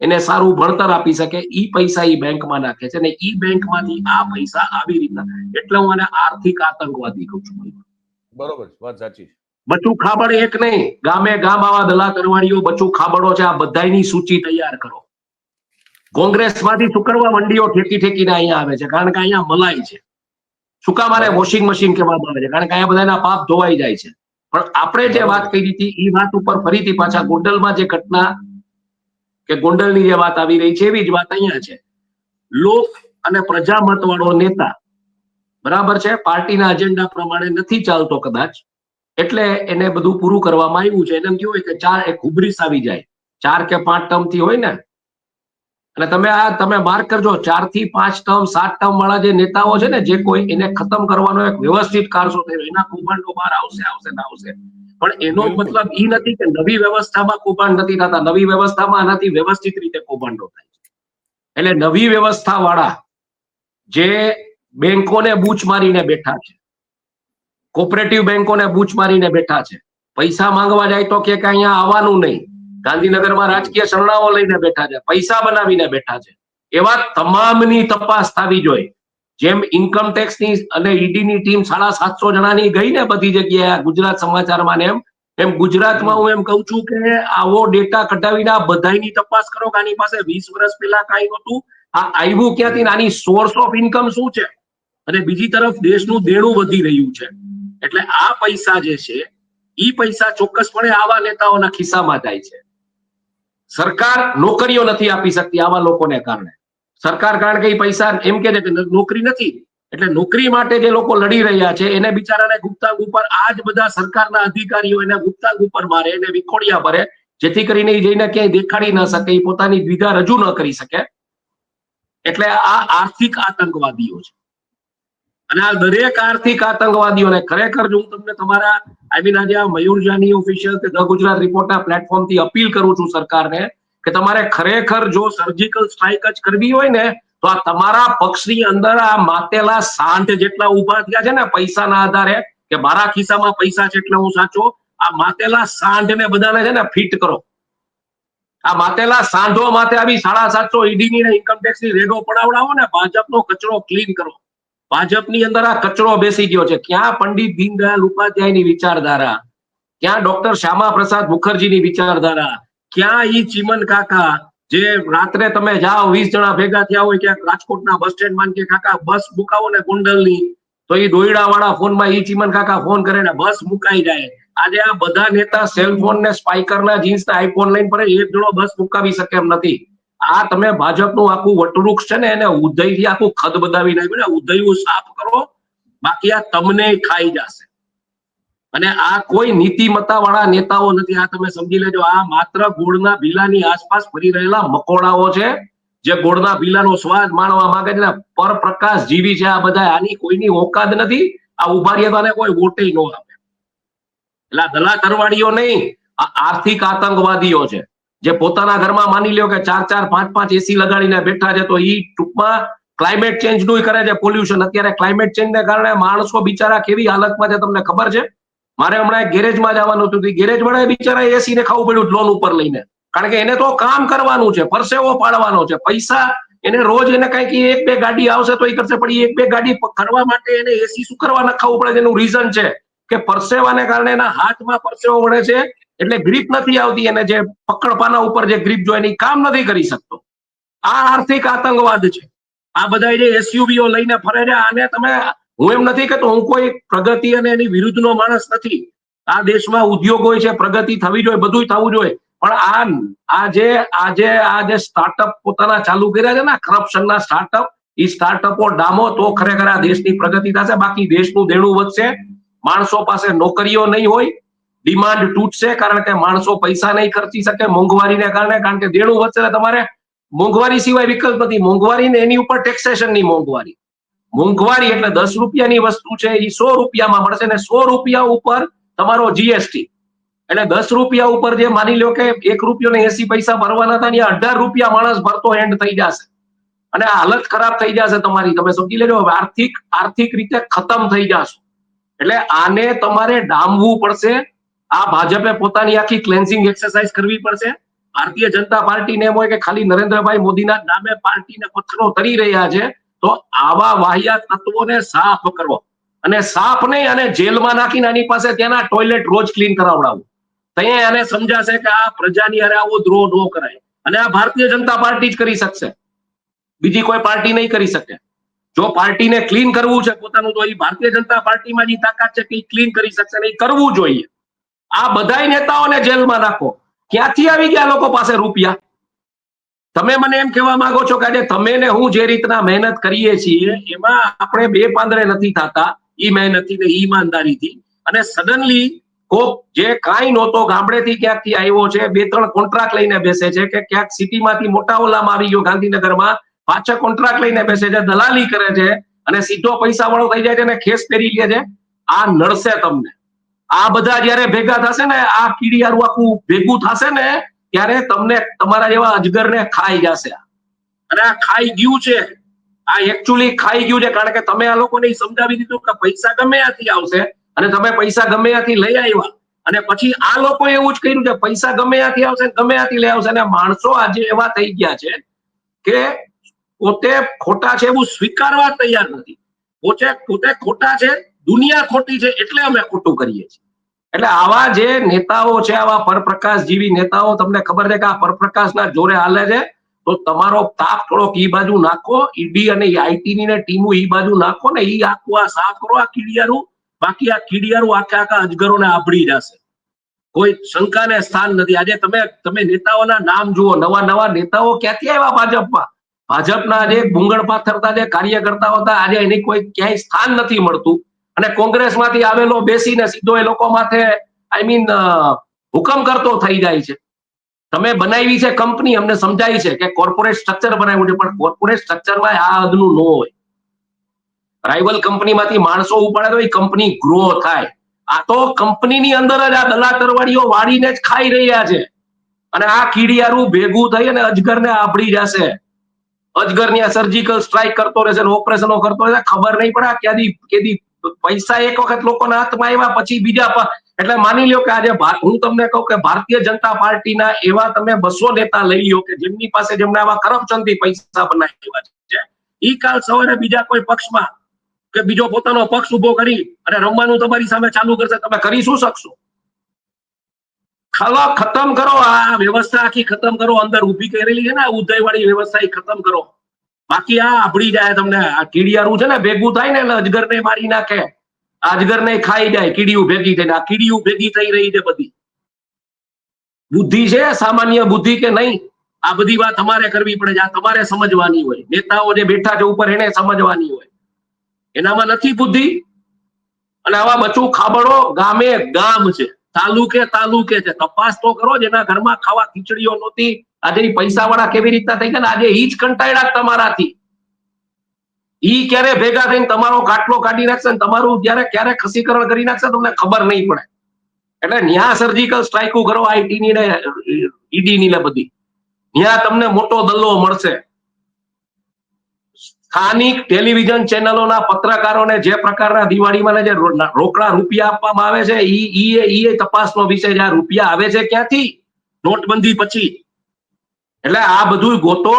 એને સારું ભણતર આપી શકે, ઈ પૈસા ઈ બેંકમાં નાખે છે, અને ઈ બેંકમાંથી આ પૈસા આવી રીતના, એટલે હું આને આર્થિક આતંકવાદી કહું છું. બરોબર, વાત સાચી. બચુ ખાબડ એક નહીં, ગામે ગામ આવા દલા તરવાડીઓ બચુ ખાબડો છે. આ બધાની સૂચિ તૈયાર કરો. કોંગ્રેસમાંથી શું કરવા મંડીઓ ઠેકીને અહીંયા આવે છે? કારણ કે અહીંયા મલાઈ છે. શું કામ મારે વોશિંગ મશીન કહેવામાં આવે છે? કારણ કે અહીંયા બધાના પાપ ધોવાઈ જાય છે. પણ આપણે જે વાત કરી હતી એ વાત ઉપર ફરીથી પાછા ગોંડલમાં જે ઘટના કે ગોંડલની જે વાત આવી રહી છે, એવી જ વાત અહીંયા છે. લોક અને પ્રજામત વાળો નેતા બરાબર છે, પાર્ટીના એજન્ડા પ્રમાણે નથી ચાલતો કદાચ, એટલે એને બધું પૂરું કરવામાં આવ્યું છે. એને એમ કેવું હોય કે ચાર એક હુબ્રીસ આવી જાય, 4 કે 5 ટર્મ થી હોય ને, અને તમે માર્ક કરજો, 4 થી 5 ટર્મ 7 ટર્મ વાળા જે નેતાઓ છે ને, જે કોઈ એને ખતમ કરવાનો એક વ્યવસ્થિત કારસો થયો, એના કૌભાંડો બહાર આવશે ને આવશે. પણ એનો બિલકુલ. મતલબ ઈ નથી કે નવી વ્યવસ્થામાં કૌભાંડ નથી થતા. નવી વ્યવસ્થામાં આનાથી વ્યવસ્થિત રીતે કૌભાંડો થાય છે. એટલે નવી વ્યવસ્થા વાળા જે બેંકોને બૂચ મારીને બેઠા છે, કોઓપરેટિવ બેંકોને બૂચ મારીને બેઠા છે, પૈસા માંગવા જાય તો કે અહીંયા આવવાનું નહીં, ગાંધીનગરમાં રાજકીય શરણાઓ લઈને બેઠા છે, પૈસા બનાવીને બેઠા છે, એવા તમામની તપાસ થવી જોઈએ. જેમ ઇન્કમ ટેક્સની અને ઈડીની ટીમ 750 જણાની ગઈ ને બધી જગ્યાએ ગુજરાત સમાચારમાં ને એમ ગુજરાતમાં હું એમ કહું છું કે આવો ડેટા કઢાવીને આ બધાની તપાસ કરો કે આની પાસે 20 વર્ષ પહેલા કાંઈ નહોતું, આ આવ્યું ક્યાંથી, આની સોર્સ ઓફ ઇન્કમ શું છે, અને બીજી તરફ દેશનું દેણું વધી રહ્યું છે. એટલે આ પૈસા જે છે ઈ પૈસા ચોક્કસપણે આવા નેતાઓના ખિસ્સામાં જાય છે. સરકાર નોકરીઓ નથી આપી શકતી આવા લોકોને કારણે. સરકાર કારણ કે એ પૈસા એમ કે છે કે નોકરી નથી, એટલે નોકરી માટે જે લોકો લડી રહ્યા છે એને બિચારાને ગુપ્તાંગ ઉપર આ જ બધા સરકારના અધિકારીઓ એને ગુપ્તાંગ ઉપર મારે, એને વિખોડિયા ભરે, જેથી કરીને એ જઈને ક્યાંય દેખાડી ન શકે, એ પોતાની દ્વિધા રજૂ ન કરી શકે. એટલે આ આર્થિક આતંકવાદીઓ છે. અને આ દરેક આર્થિક આતંકવાદીઓને ખરેખર જો હું તમને તમારા આજે આ મયુર જાની ઓફિશિયલ કે ધ ગુજરાત રિપોર્ટના પ્લેટફોર્મથી અપીલ કરું છું સરકારને કે તમારે ખરેખર જો સર્જિકલ સ્ટ્રાઇક જ કરવી હોય ને તો આ તમારા પક્ષની અંદર આ માતેલા સાંઠ જેટલા ઉભા થયા છે ને પૈસાના આધારે કે મારા ખિસ્સામાં પૈસા છે એટલે હું સાચો, આ માતેલા સાંઠને બધાને છે ને ફિટ કરો. આ માતેલા સાંઢો માથે આવી 750 ઈડીની ને ઇન્કમ ટેક્સની રેડો પડાવડાવો ને, ભાજપનો કચરો ક્લીન કરો. ભાજપની અંદર આ કચરો બેસી ગયો છે. ક્યાં પંડિત દીનદયાળ ઉપાધ્યાયની વિચારધારા, ક્યાં ડોક્ટર શ્યામા પ્રસાદ મુખર્જીની વિચારધારા, ક્યાં ઈ ચીમન કાકા જે રાત્રે તમે જાઓ 20 જણા ભેગા થયા હોય ક્યાંક રાજકોટના બસ સ્ટેન્ડમાં કે કાકા બસ મુકાવો ને ગોંડલની, તો એ દોયડા વાળા ફોનમાં ઈ ચીમન કાકા ફોન કરે ને બસ મુકાઈ જાય. આજે આ બધા નેતા સેલફોન ને સ્પાઈકરના જીન્સ ના આઈફોન લઈને પર એક જણો બસ મુકાવી શકે એમ નથી. આ તમે ભાજપનું આખું વટવૃક્ષ છે ને એને ઉદયથી આખું ખદ બદાવી નાખ્યું ને, ઉદયું સાફ કરો, બાકી આ તમને ખાઈ જશે. અને આ કોઈ નીતિમત્તા વાળા નેતાઓ નથી. આ તમે સમજી લેજો, આ માત્ર ગોળના ભીલાની આસપાસ ફરી રહેલા મકોડાઓ છે જે ગોળના ભીલાનો સ્વાદ માણવા માંગે છે ને પરપ્રકાશ જીવી છે. આ બધા આની કોઈની ઓકાદ નથી. આ ઉભા રહ્યા તો કોઈ વોટે ન આપે. એટલે દલા તરવાડીઓ નહીં, આ આર્થિક આતંકવાદીઓ છે જે પોતાના ઘરમાં માની લ્યો કે 4-4, 5-5 એસી લગાડીને બેઠા છે. તો ઈ ટૂંકમાં ક્લાઇમેટ ચેન્જ નું કરે છે, પોલ્યુશન. અત્યારે ક્લાઇમેટ ચેન્જને કારણે માણસો બિચારા કેવી હાલતમાં છે તમને ખબર છે? મારે હમણાં એક ગેરેજમાં જવાનું હતું, ગેરેજ વાળા બિચારા એસી ને ખાવું પડ્યું લોન ઉપર લઈને, કારણ કે એને તો કામ કરવાનું છે, પરસેવો પાડવાનો છે, પૈસા એને રોજ એને કઈક 1-2 ગાડી આવશે તો એ કરશે, પણ 1-2 ગાડી કરવા માટે એને એસી શું કરવા નખાવવું પડે? એનું રીઝન છે કે પરસેવાને કારણે એના હાથમાં પરસેવો વળે છે, એટલે ગ્રીપ નથી આવતી. એને જે પકડપાના ઉપર જે ગ્રીપ જોઈએ એની કામ નથી કરી શકતો. આ આર્થિક આતંકવાદ છે. આ બધા જે એસયુવીઓ લઈને ફરે છે, આને તમે, હું એમ નથી કહેતો હું કોઈ પ્રગતિ અને એની વિરુદ્ધનો માણસ નથી. આ દેશમાં ઉદ્યોગો છે, પ્રગતિ થવી જોઈએ, બધું થવું જોઈએ, પણ આ જે સ્ટાર્ટઅપ પોતાના ચાલુ કર્યા છે ને કરપ્શનના સ્ટાર્ટઅપ, એ સ્ટાર્ટઅપો ડામો તો ખરેખર આ દેશની પ્રગતિ થશે. બાકી દેશનું દેણું વધશે, માણસો પાસે નોકરીઓ નહીં હોય, ડિમાન્ડ તૂટશે કારણ કે માણસો પૈસા નહીં ખર્ચી શકે મોંઘવારીને કારણે, કારણ કે દેણું વધશે. તમારે મોંઘવારી સિવાય વિકલ્પ નથી. મોંઘવારી ને એની ઉપર ટેક્સેશનની મોંઘવારી. મોંઘવારી એટલે 10 રૂપિયાની વસ્તુ છે એ 100 રૂપિયામાં મળશે ને 100 રૂપિયા ઉપર તમારો જીએસટી. એટલે 10 રૂપિયા ઉપર જે માની લો કે 1 રૂપિયો ને 80 પૈસા ભરવાના હતા, 18 રૂપિયા માણસ ભરતો એન્ડ થઈ જશે. અને હાલત ખરાબ થઈ જશે તમારી. તમે સમજી લેજો, આર્થિક રીતે ખતમ થઈ જશો. એટલે આને તમારે ડામવું પડશે. આ ભાજપે પોતાની આખી ક્લેન્સિંગ એક્સરસાઇઝ કરવી પડશે. ભારતીય જનતા પાર્ટીને એમ હોય કે ખાલી નરેન્દ્રભાઈ મોદીના નામે પાર્ટીને પથ્થરો તરી રહ્યા છે, તો આવા વાહિયાત તત્વોને સાફ કરવો, અને સાફ નહીં અને જેલમાં નાખીને આની પાસે ત્યાંના ટોયલેટ રોજ ક્લીન કરાવડાવવું. ત્યાં આને સમજાશે કે આ પ્રજાની અરે આવો દ્રોહ ન કરાય. અને આ ભારતીય જનતા પાર્ટી જ કરી શકશે, બીજી કોઈ પાર્ટી નહીં કરી શકે. જો પાર્ટીને ક્લીન કરવું છે પોતાનું, તો એ ભારતીય જનતા પાર્ટીમાં જે તાકાત છે કે ક્લીન કરી શકશે ને એ કરવું જોઈએ. આ બધાય નેતાઓને જેલમાં નાખો. ક્યાંથી આવી ગયા લોકો પાસે રૂપિયા? તમે મને એમ કહેવા માંગો છો કે આજે તમે ને હું જે રીતના મહેનત કરીએ છીએ એમાં આપણે બે પાંદડે નથી થતા, ઈ મહેનતથી ને ઈમાનદારીથી, અને સડનલી કોક જે કાંઈ નહોતો ગામડેથી ક્યાંકથી આવ્યો છે, 2-3 કોન્ટ્રાક્ટ લઈને બેસે છે, કે ક્યાંક સિટીમાંથી મોટા ઓલામાં આવી ગયો ગાંધીનગરમાં, પાછા કોન્ટ્રાક્ટ લઈને બેસે છે, દલાલી કરે છે અને સીધો પૈસા વાળો થઈ જાય છે અને ખેસ પહેરી લે છે. આ નડશે તમને. આ બધા જયારે ભેગા થશે ને, આ કીડિયારું આખું ભેગું થશે ને, ત્યારે તમને તમારા જેવા અજગરને ખાઈ જશે. અને આ ખાઈ ગયું છે, આ એકચ્યુઅલી ખાઈ ગયું છે, કારણ કે તમે આ લોકોને સમજાવી દીધું કે પૈસા ગમે ત્યાંથી આવશે અને તમે પૈસા ગમે ત્યાંથી લઈ આવ્યા, અને પછી આ લોકો એવું જ કર્યું છે, પૈસા ગમે ત્યાંથી આવશે, ગમે ત્યાંથી લઈ આવશે. અને માણસો આજે એવા થઈ ગયા છે કે પોતે ખોટા છે એવું સ્વીકારવા તૈયાર નથી. પોતે ખોટા છે, દુનિયા ખોટી છે, એટલે અમે ખોટું કરીએ છીએ. એટલે આવા જે નેતાઓ છે, આવા પરપ્રકાશ જેવી નેતાઓ, તમને ખબર છે કે આ પરપ્રકાશના જોરે હાલે છે, તો તમારો તાપ થોડોક ઈ બાજુ નાખો, ઈડી અને આઈટી ની ટીમો ઈ બાજુ નાખો ને, ઈ આખું આ સાફ કરો આ કીડિયારું. બાકી આ કીડિયારું આખા અજગરોને આભળી જશે, કોઈ શંકાને સ્થાન નથી. આજે તમે નેતાઓના નામ જુઓ, નવા નેતાઓ ક્યાંથી આવ્યા ભાજપમાં? ભાજપના જે ભૂંગળ પાથરતા જે કાર્યકર્તાઓ હતા, આજે એની કોઈ ક્યાંય સ્થાન નથી મળતું. અને કોંગ્રેસમાંથી આવેલો બેસીને સીધો એ લોકો માથે હુકમ કરતો થઈ જાય છે. તમે બનાવી છે કંપની, અમને સમજાય છે કે કોર્પોરેટ સ્ટ્રક્ચર બનાવ્યું છે, પણ કોર્પોરેટ સ્ટ્રક્ચરમાં આ હદનું ન હોય. રાઇવલ કંપનીમાંથી માણસો ઉપાડે તો એ કંપની ગ્રો થાય. આ તો કંપનીની અંદર જ આ દલા તરવાડીઓ વાળીને જ ખાઈ રહ્યા છે. અને આ કીડિયારું ભેગું થઈ અને અજગરને આભળી જશે. અજગરની આ સર્જિકલ સ્ટ્રાઇક કરતો રહેશે, ઓપરેશનો કરતો રહેશે, ખબર નહીં પડે કેદી પૈસા એક વખત લોકોના હાથમાં આવ્યા પછી બીજા. એટલે માની લ્યો કે આજે હું તમને કહું કે ભારતીય જનતા પાર્ટીના એવા તમે 200 નેતા લઈ લ્યો કે જેમની પાસે જેમણે આવા કરપ્શનથી પૈસા બનાવ્યા છે, ઈ કાલ સવારે બીજા કોઈ પક્ષમાં કે બીજો પોતાનો પક્ષ ઉભો કરી અને રમવાનું તમારી સામે ચાલુ કરશે, તમે કરી શું શકશો? ખતમ કરો આ વ્યવસ્થા, આખી ખતમ કરો. અંદર ઉભી કરેલી છે ને ઉદયવાળી વ્યવસ્થા, એ ખતમ કરો. બાકી આ આભળી જાય તમને. આ કીડિયારું છે ને ભેગું થાય ને એટલે અજગરને મારી નાખે, અજગરને ખાઈ જાય કીડીયું ભેગી થઈને. આ કીડીયું ભેગી થઈ રહી છે બધી. બુદ્ધિ છે સામાન્ય બુદ્ધિ કે નહીં? આ બધી વાત તમારે કરવી પડે છે, આ તમારે સમજવાની હોય. નેતાઓ જે બેઠા છે ઉપર એને સમજવાની હોય, એનામાં નથી બુદ્ધિ. અને આવા બચું ખાબડો ગામે ગામ છે, તાલુકે છે. તપાસ તો કરો, જેના ઘરમાં ખાવા ખીચડીઓ નહોતી, આજે પૈસા વાળા કેવી રીતના થઈ ગયા, આજે ઈ જ કંટાળ્યા તમારાથી. ઈ ક્યારે ભેગા થઈને તમારો કાટલો કાઢી નાખશે, તમારું ક્યારે ખસીકરણ કરી નાખશે તમને ખબર નહીં પડે. એટલે ન્યા સર્જિકલ સ્ટ્રાઇકો કરો, આઈટી ની ને ઈડી ની ને બધી, ન્યા તમને મોટો દલ્લો મળશે. સ્થાનિક ટેલિવિઝન ચેનલોના પત્રકારોને જે પ્રકારના દિવાળીમાં જે રોકડા રૂપિયા આપવામાં આવે છે, ઈ તપાસનો વિષય છે. આ રૂપિયા આવે છે ક્યાંથી? નોટબંધી પછી. એટલે આ બધું ગોતો.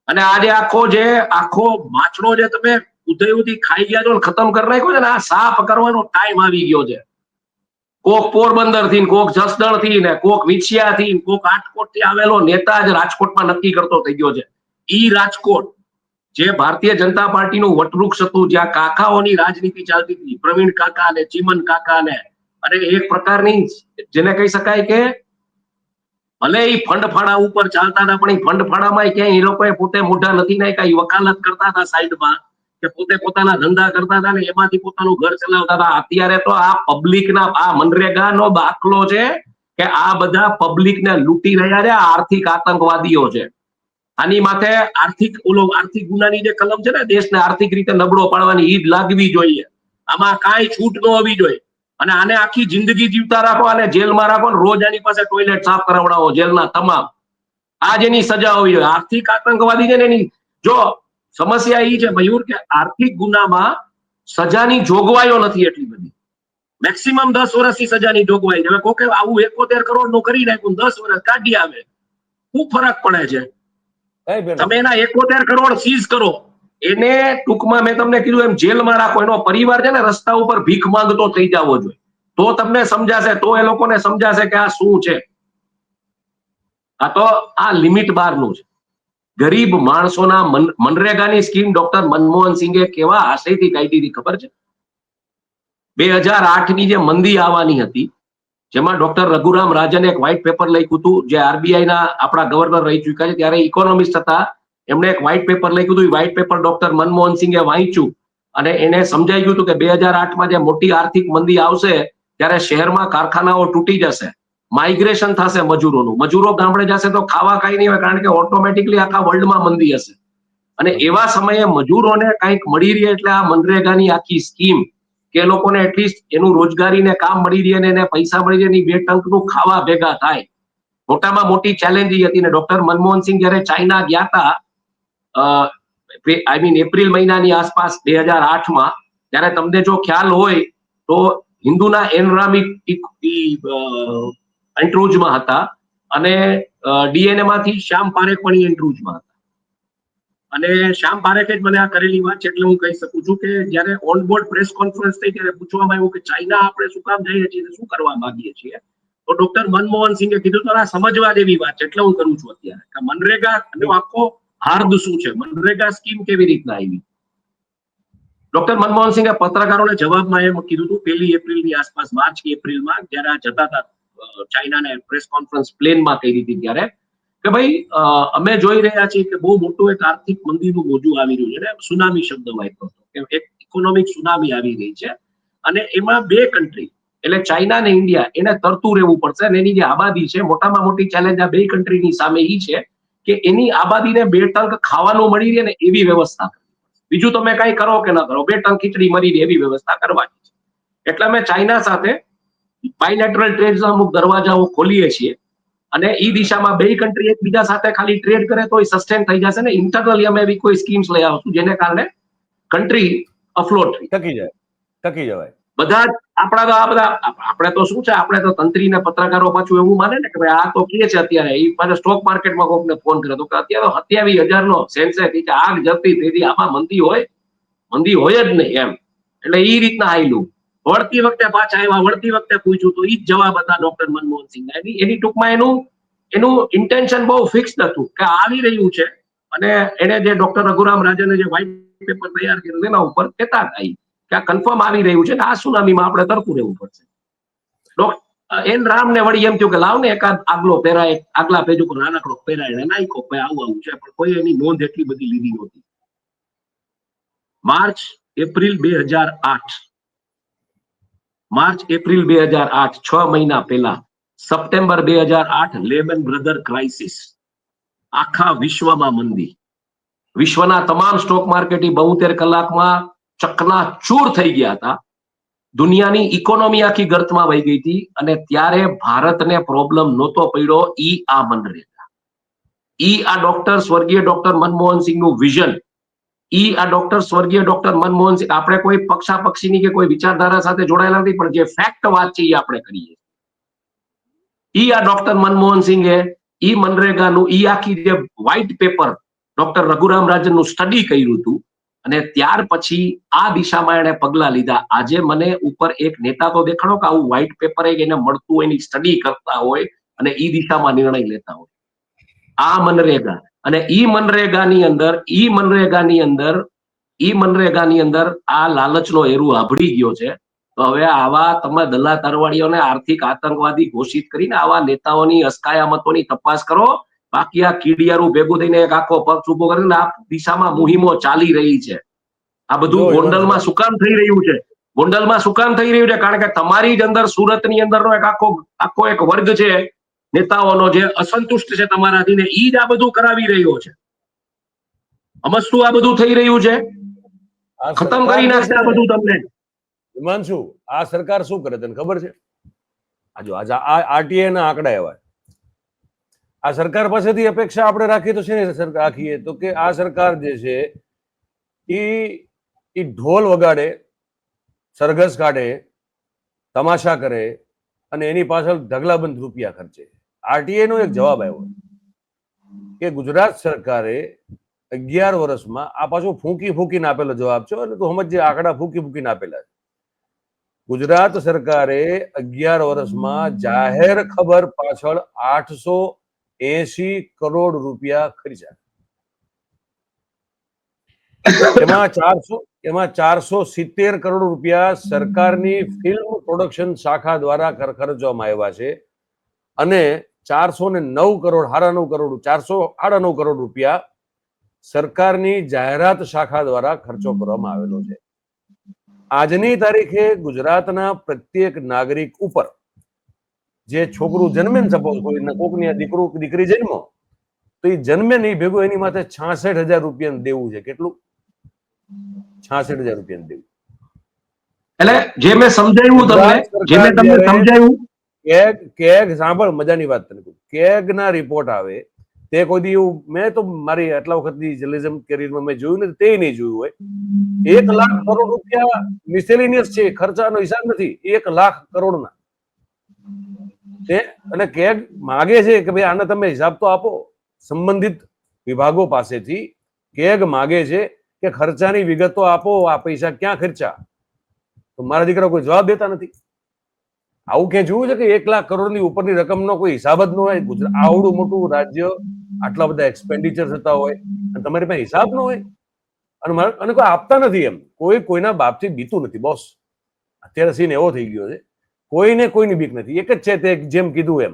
અને આજે આખો માછડો જે તમે ઉદયથી ખાઈ ગયા છો, ખતમ કરી નાખ્યો છે ને, આ સાફ કરવાનો ટાઈમ આવી ગયો છે. કોક પોરબંદર થી, કોક જસદણ થી, ને કોક વિછિયા થી, કોક રાજકોટ થી આવેલો નેતા જ રાજકોટમાં નક્કી કરતો થઈ ગયો છે. ઈ રાજકોટ જે ભારતીય જનતા પાર્ટીનું વટવૃક્ષ હતું, જ્યાં કાકાઓની રાજનીતિ ચાલતી હતી, પ્રવીણ કાકા ને ચીમન કાકા ને, અને એક પ્રકારની જેને કહી શકાય કે ભલે એ ફંડફાળા ઉપર ચાલતા હતા, પણ એ ફંડફાળામાં ક્યાંય એ લોકોએ પોતે મોઢા નથી નાખ્યા. વકાલત કરતા હતા સાઈડમાં, કે પોતે પોતાના ધંધા કરતા હતા ને એમાંથી પોતાનું ઘર ચલાવતા હતા. અત્યારે તો આ પબ્લિકના આ મનરેગાનો દાખલો છે કે આ બધા પબ્લિકને લૂંટી રહ્યા છે, આર્થિક આતંકવાદીઓ છે. આની માથે આર્થિક ગુનાની જે કલમ છે ને, દેશને આર્થિક રીતે નબળો પાડવાની, ઈ જ લાગવી જોઈએ. આમાં કાંઈ છૂટ ન હોવી જોઈએ. અને આને આખી જિંદગી જીવતા રાખો, અને જેલમાં રાખો, રોજ આની પાસે ટોયલેટ સાફ કરાવડાવો, જેલના તમામ. આ જેની સજા હોવી જોઈએ. આર્થિક આતંકવાદી છે ને, એની જો સમસ્યા એ છે મયુર કે આર્થિક ગુનામાં સજાની જોગવાઈઓ નથી એટલી બધી. મેક્સિમમ 10 વર્ષની સજાની જોગવાઈ છે. કોકે આવું 71 કરોડ નું કરી નાખ્યું, 10 વર્ષ કાઢી આવે, શું ફરક પડે છે? તમે એના 71 કરોડ સીઝ કરો, એને ટૂંકમાં મેં તમને કીધું એમ જેલમાં રાખો. એનો પરિવાર છે ને રસ્તા ઉપર ભીખ માંગતો થઈ જવો જોઈએ, તો તમને સમજાશે, તો એ લોકોને સમજાશે કે આ શું છે. આ તો આ લિમિટ બહારનું છે. ગરીબ માણસોના મનરેગાની સ્કીમ ડોક્ટર મનમોહન સિંઘે કેવા આશયથી કાઢી હતી ખબર છે? 2008 ની જે મંદી આવવાની હતી, જેમાં ડોક્ટર રઘુરામ રાજને એક વ્હાઇટ પેપર લખ્યું હતું, જે આરબીઆઈ ના આપણા ગવર્નર રહી ચુક્યા છે, ત્યારે ઇકોનોમિસ્ટ હતા. એમણે એક વ્હાઇટ પેપર લખ્યું હતું. વ્હાઇટ પેપર ડોક્ટર મનમોહન સિંહે વાંચ્યું અને એને સમજાઈ ગયું હતું કે 2008માં જે મોટી આર્થિક મંદી આવશે ત્યારે શહેરમાં કારખાનાઓ તૂટી જશે, માઇગ્રેશન થશે મજૂરોનું, મજૂરો ગામડે જશે તો ખાવા કઈ નહીં હોય, કારણ કે ઓટોમેટિકલી આખા વર્લ્ડમાં મંદી હશે. અને એવા સમયે મજૂરોને કંઈક મળી રહે એટલે આ મનરેગાની આખી સ્કીમ કે લોકોને એટલીસ્ટ એનું રોજગારીને કામ મળી રહે ને એને પૈસા મળી રહે, બે ટંકનું ખાવા ભેગા થાય. મોટામાં મોટી ચેલેન્જ એ હતી. ને ડોક્ટર મનમોહન સિંહ જયારે ચાઇના ગયા હતા, આઈ મીન એપ્રિલ મહિનાની આસપાસ 2008માં, ત્યારે તમને જો ખ્યાલ હોય તો હિન્દુના એનરામિક એન્ટ્રુજમાં હતા અને ડીએનએ માંથી શ્યામ પારેખ પણ એન્ટ્રુજમાં હતા. અને શ્યામ પારેખે જ મને આ કરેલી વાત છે એટલે હું કહી શકું છું કે જયારે ઓન બોર્ડ પ્રેસ કોન્ફરન્સ થઈ ત્યારે પૂછવામાં આવ્યું કે ચાઇના આપણે શું કામ જઈએ છીએ, શું કરવા માંગીએ છીએ, તો ડોક્ટર મનમોહન સિંહે કીધું તો આ સમજવા જેવી વાત છે એટલે હું કરું છું અત્યારે કે મનરેગા આખો હાર્દ શું છે, મનરેગા સ્કીમ કેવી રીતના આવી. ડોક્ટર મનમોહન સિંહે પત્રકારોને જવાબમાં એમ કીધું હતું 1 એપ્રિલની આસપાસ, માર્ચ કે એપ્રિલમાં, જયારે આ જતા હતા ચાઇનાને પ્રેસ કોન્ફરન્સ પ્લેનમાં કરી હતી ત્યારે, કે ભાઈ અમે જોઈ રહ્યા છીએ કે બહુ મોટું એક આર્થિક મંદીનું મોજું આવી રહ્યું છે. અને સુનામી શબ્દ વાપર્યો હતો કે એક ઇકોનોમિક સુનામી આવી રહી છે અને એમાં બે કન્ટ્રી એટલે ચાઇના અને ઇન્ડિયા એને તરતું રહેવું પડશે. અને એની જે આબાદી છે, મોટામાં મોટી ચેલેન્જ આ બે કન્ટ્રીની સામે એ છે કે એની આબાદીને 2 ટંક ખાવાનું મળી રહે ને એવી વ્યવસ્થા કરવી. બીજું તમે કઈ કરો કે ન કરો, 2 ટંક ખીચડી મળી રહે એવી વ્યવસ્થા કરવાની છે. એટલે અમે ચાઇના સાથે બાયલેટરલ ટ્રેડના અમુક દરવાજાઓ ખોલીએ છીએ અને એ દિશામાં બે કન્ટ્રી એકબીજા સાથે ખાલી ટ્રેડ કરે તો સસ્ટેન થઈ જશે ને ઇન્ટરનલી અમે એવી કોઈ સ્કીમ્સ લઈ આવશું જેને કારણે કન્ટ્રી અફ્લોટ ટકી જવાય. બધા આપણા તો આ બધા આપણે તો શું છે, આપણે તો તંત્રી ને પત્રકારો પાછું એવું માને ને કે ભાઈ આ તો કે છે અત્યારે એ પાછા સ્ટોક માર્કેટમાં કોકને ફોન કર્યો તો કે અત્યારે 27,000 નો સેન્સેક્સ આગ જતી તેથી આમાં મંદી હોય જ નહીં એમ. એટલે એ રીતના આવેલું. વળતી વખતે પાછા આવ્યા, વળતી વખતે પૂછ્યું તો એ જ જવાબ હતા ડોક્ટર મનમોહન સિંહ. એની ટૂંકમાં એનું ઇન્ટેન્શન બહુ ફિક્સ હતું કે આવી રહ્યું છે. અને એને જે ડોક્ટર રઘુરામ રાજને જે વ્હાઇટ પેપર તૈયાર કર્યું એના ઉપર કહેતા હતા કે આ કન્ફર્મ આવી રહ્યું છે ને આ સુનામીમાં આપણે તરતું રહેવું પડશે. એન રામને વળી એમ થયું કે લાવ ને એકાદ આગલા પેજ ઉપર નાનકડો પેરાય એને નાખ્યો, ભાઈ આવું છે, પણ કોઈ એની નોંધ એટલી બધી લીધી નહોતી. માર્ચ એપ્રિલ 2008, 6 મહિના પહેલા, સપ્ટેમ્બર 2008 લેમન બ્રધર ક્રાઇસિસ, આખા વિશ્વમાં મંદી, વિશ્વના તમામ સ્ટોક માર્કેટ 72 કલાકમાં ચકનાચૂર થઈ ગયા હતા. દુનિયાની ઇકોનોમી આખી ગર્તમાં વહી ગઈ હતી અને ત્યારે ભારતને પ્રોબ્લેમ નહોતો પડ્યો. આ મનરેગા, આ સ્વર્ગીય ડોક્ટર મનમોહન સિંહનું વિઝન, આ સ્વર્ગીય ડોક્ટર મનમોહન સિંહ, આપણે કોઈ પક્ષાપક્ષીની કે કોઈ વિચારધારા સાથે જોડાયેલા નથી, પણ જે ફેક્ટ વાત છે એ આપણે કરીએ. આ ડોક્ટર મનમોહન સિંહે મનરેગાનું આખી જે વ્હાઇટ પેપર ડોક્ટર રઘુરામ રાજનનું સ્ટડી કર્યું હતું અને ત્યાર પછી આ દિશામાં એને પગલા લીધા. આજે મને ઉપર એક નેતા તો દેખાડો કે આવું વ્હાઇટ પેપર એને મળતું હોય, એની સ્ટડી કરતા હોય અને એ દિશામાં નિર્ણય લેતા હોય. આ મનરેગા અને મનરેગાની અંદર આ લાલચનો એરુ આભળી ગયો છે. તો હવે આવા તમે દલ્લા તરવાડીઓને આર્થિક આતંકવાદી ઘોષિત કરીને આવા નેતાઓની અસ્કાયામતોની તપાસ કરો. બાકી આ કીડિયારું ભેગું થઈને એક આખો પક્ષ ઉભો કરીને આ દિશામાં મુહિમો ચાલી રહી છે. આ બધું ગોંડલમાં શું કામ થઈ રહ્યું છે? ગોંડલમાં શું કામ થઈ રહ્યું છે? કારણ કે તમારી જ અંદર સુરતની અંદરનો એક આખો એક વર્ગ છે નેતાઓનો જે અસંતુષ્ટ છે તમારાથી ને ઈ જ આ બધું કરાવી રહ્યો છે. સમજતું આ બધું થઈ રહ્યું છે? ખતમ કરી નાખશે આ બધું તમને. હિમાંશુ, આ સરકાર શું કરે તને ખબર છે? આજે આરટીઆઈ ના આંકડા એવા, આ સરકાર પાસેથી અપેક્ષા આપણે રાખીએ તો છે ને રાખીએ તો કે આ સરકાર જે છે એ ઢોલ વગાડે, સરઘસ કાઢે, તમાશા કરે અને એની પાછળ ઢગલાબંધ રૂપિયા ખર્ચે. આરટીઆઈ નો એક જવાબ આવ્યો કે ગુજરાત સરકારે 11 વર્ષમાં, આ પાછું ફૂંકીને આપેલો જવાબ છે અને તું સમજ જે આંકડા ફૂંકીને આપેલા છે. ગુજરાત સરકારે 11 વર્ષમાં જાહેર ખબર પાછળ 880 કરોડ રૂપિયા ખર્ચ્યા. એમાં એમાં 470 કરોડ રૂપિયા સરકારની ફિલ્મ પ્રોડક્શન શાખા દ્વારા ખર્ચવામાં આવ્યા છે અને 409 કરોડ 9.5 કરોડ 409 કરોડ રૂપિયા સરકારની જાહેરાત શાખા દ્વારા ખર્ચો કરવામાં આવેલો છે. આજની તારીખે ગુજરાતના પ્રત્યેક નાગરિક ઉપર જે છોકરું જન્મે ને, સપોઝ કોકની દીકરી જન્મો, તો એ જન્મે નહીં ભેગું એની માથે 66,000 રૂપિયા દેવું છે. કેટલું? 66,000 રૂપિયા દેવું. એટલે જે મેં સમજાવ્યું તમને, જે મેં તમને સમજાવ્યું, કેગ સાંભળ, મજાની વાત તને કહું. કેગ ના રિપોર્ટ આવે તે કોઈ દી એવું મેં તો મારી આટલા વખતની જર્નલિઝમ કેરિયરમાં મેં જોયું નથી, તે નહીં જોયું હોય. 1 લાખ કરોડ રૂપિયા મિસેલિનિયસ છે, ખર્ચાનો હિસાબ નથી. 1 લાખ કરોડના અને કેગ માગે છે કે ભાઈ આને તમે હિસાબ તો આપો. સંબંધિત વિભાગો પાસેથી કેગ માગે છે કે ખર્ચાની વિગતો આપો, આ પૈસા ક્યાં ખર્ચા. તો મારા દીકરા કોઈ જવાબ દેતા નથી. આવું ક્યાં જોયું છે કે 1 લાખ કરોડની ઉપરની રકમનો કોઈ હિસાબ જ ન હોય? ગુજરાત આવડું મોટું રાજ્ય, આટલા બધા એક્સપેન્ડિચર થતા હોય અને તમારી પાસે હિસાબ ન હોય અને કોઈ આપતા નથી. એમ કોઈના બાપથી બીતું નથી બોસ. અત્યારે સીન એવો થઈ ગયો છે, કોઈને કોઈની બીક નથી. એક જ છે તે જેમ કીધું એમ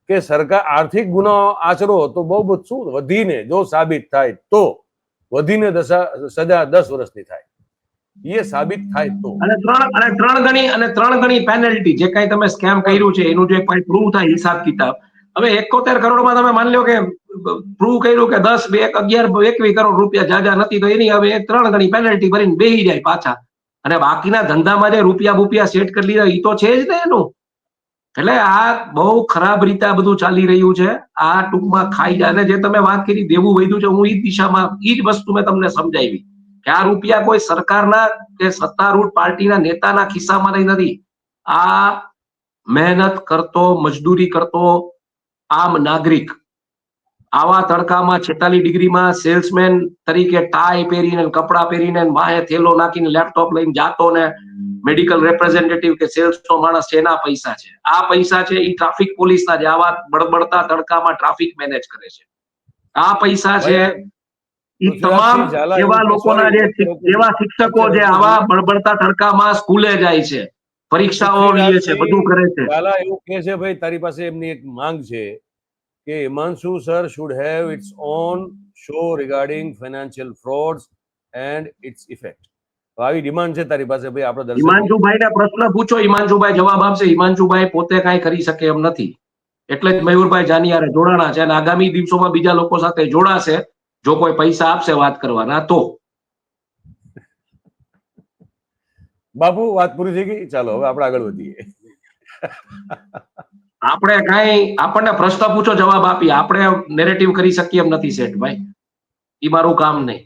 કે સરકાર આર્થિક ગુનો આચરો તો બહુ શું વધીને જો સાબિત થાય તો વધીને સજા 10 વર્ષની થાય. એ સાબિત થાય તો અને 3 ગણી પેનલ્ટી, જે કઈ તમે સ્કેમ કર્યું છે એનું જે કઈ પ્રૂવ થાય હિસાબ કિતાબ. હવે 71 કરોડમાં તમે માની લો કે પ્રૂવ કર્યું કે 10, 2, 11, 21 કરોડ રૂપિયા જાજા નથી, તો એની હવે 3 ગણી પેનલ્ટી ભરીને બેહી જાય પાછા. અને બાકીના ધંધામાં જે રૂપિયા સેટ કરી લીધા એ તો છે જ ને એનું. એટલે આ બહુ ખરાબ રીતે આ બધું ચાલી રહ્યું છે. આ ટૂંકમાં ખાઈ જાય. અને જે તમે વાત કરી દેવું વધ્યું છે, હું એ દિશામાં એ જ વસ્તુ મેં તમને સમજાવી કે આ રૂપિયા કોઈ સરકારના કે સત્તારૂઢ પાર્ટીના નેતાના ખિસ્સામાં નથી. આ મહેનત કરતો, મજદૂરી કરતો આમ નાગરિક આવા તડકામાં 46 ડિગ્રીમાં સેલ્સમેન તરીકે ટાઈ પહેરીને, કપડા પહેરીને, માથે થેલો નાખીને, લેપટોપ લઈને જાતો ને મેડિકલ રિપ્રેઝેન્ટેટિવ કે સેલ્સનો માણસ છે, એના પૈસા છે. આ પૈસા છે એ ટ્રાફિક પોલીસના, જે આવા બળબડતા તડકામાં ટ્રાફિક મેનેજ કરે છે. આ પૈસા છે એ તમામ એવા લોકોના, જે એવા શિક્ષકો જે આવા બળબડતા તડકામાં સ્કૂલે જાય છે, પરીક્ષાઓ લે છે, બધું કરે છે. એવું કહે છે ભાઈ તારી પાસે એમની એક માંગ છે કે Himanshu sir should have its own show regarding financial frauds and its effect. તો આવી ડિમાન્ડ છે તારી પાસે ભાઈ? આપણે હિમાંશુભાઈને પ્રશ્ન પૂછો, હિમાંશુભાઈ જવાબ આપશે. હિમાંશુભાઈ પોતે કાંઈ કરી શકે એમ નથી, એટલે જ મયુરભાઈ જાનિયારે જોડાણા છે અને આગામી દિવસોમાં બીજા લોકો સાથે જોડાશે જો કોઈ પૈસા આપશે વાત કરવાના તો. બાપુ વાત પૂરી થઈ ગઈ, ચાલો હવે આપણે આગળ વધીએ. આપણને પ્રશ્ન પૂછો, જવાબ આપીએ. આપણે નેરેટિવ કરી શકીએ એમ નથી શેઠભાઈ, એ મારું કામ નહીં.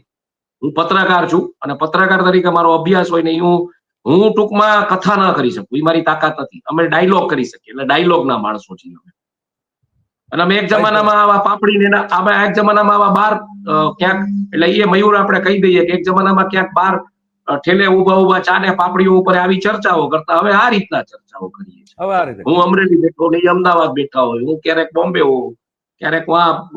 હું પત્રકાર છું અને પત્રકાર તરીકે મારો અભ્યાસ હોય ને હું ટૂંકમાં કથા ના કરી શકું, એ મારી તાકાત નથી. અમે ડાયલોગ કરી શકીએ, એટલે ડાયલોગ ના માણસો છીએ અમે. અને અમે એક જમાનામાં આવા પાપડી ને એક જમાનામાં આવા બાર ક્યાંક, એટલે એ મયુર આપણે કહી દઈએ કે એક જમાનામાં ક્યાંક બાર ઠેલે ઉભા ચા ને પાપડીઓ ઉપર આવી ચર્ચાઓ કરતા. હવે આ રીતના ચર્ચાઓ કરીએ છીએ. હું અમરેલી બેઠો ને અમદાવાદ બેઠા હોય, હું ક્યારેક બોમ્બે હોઉં, ક્યારેક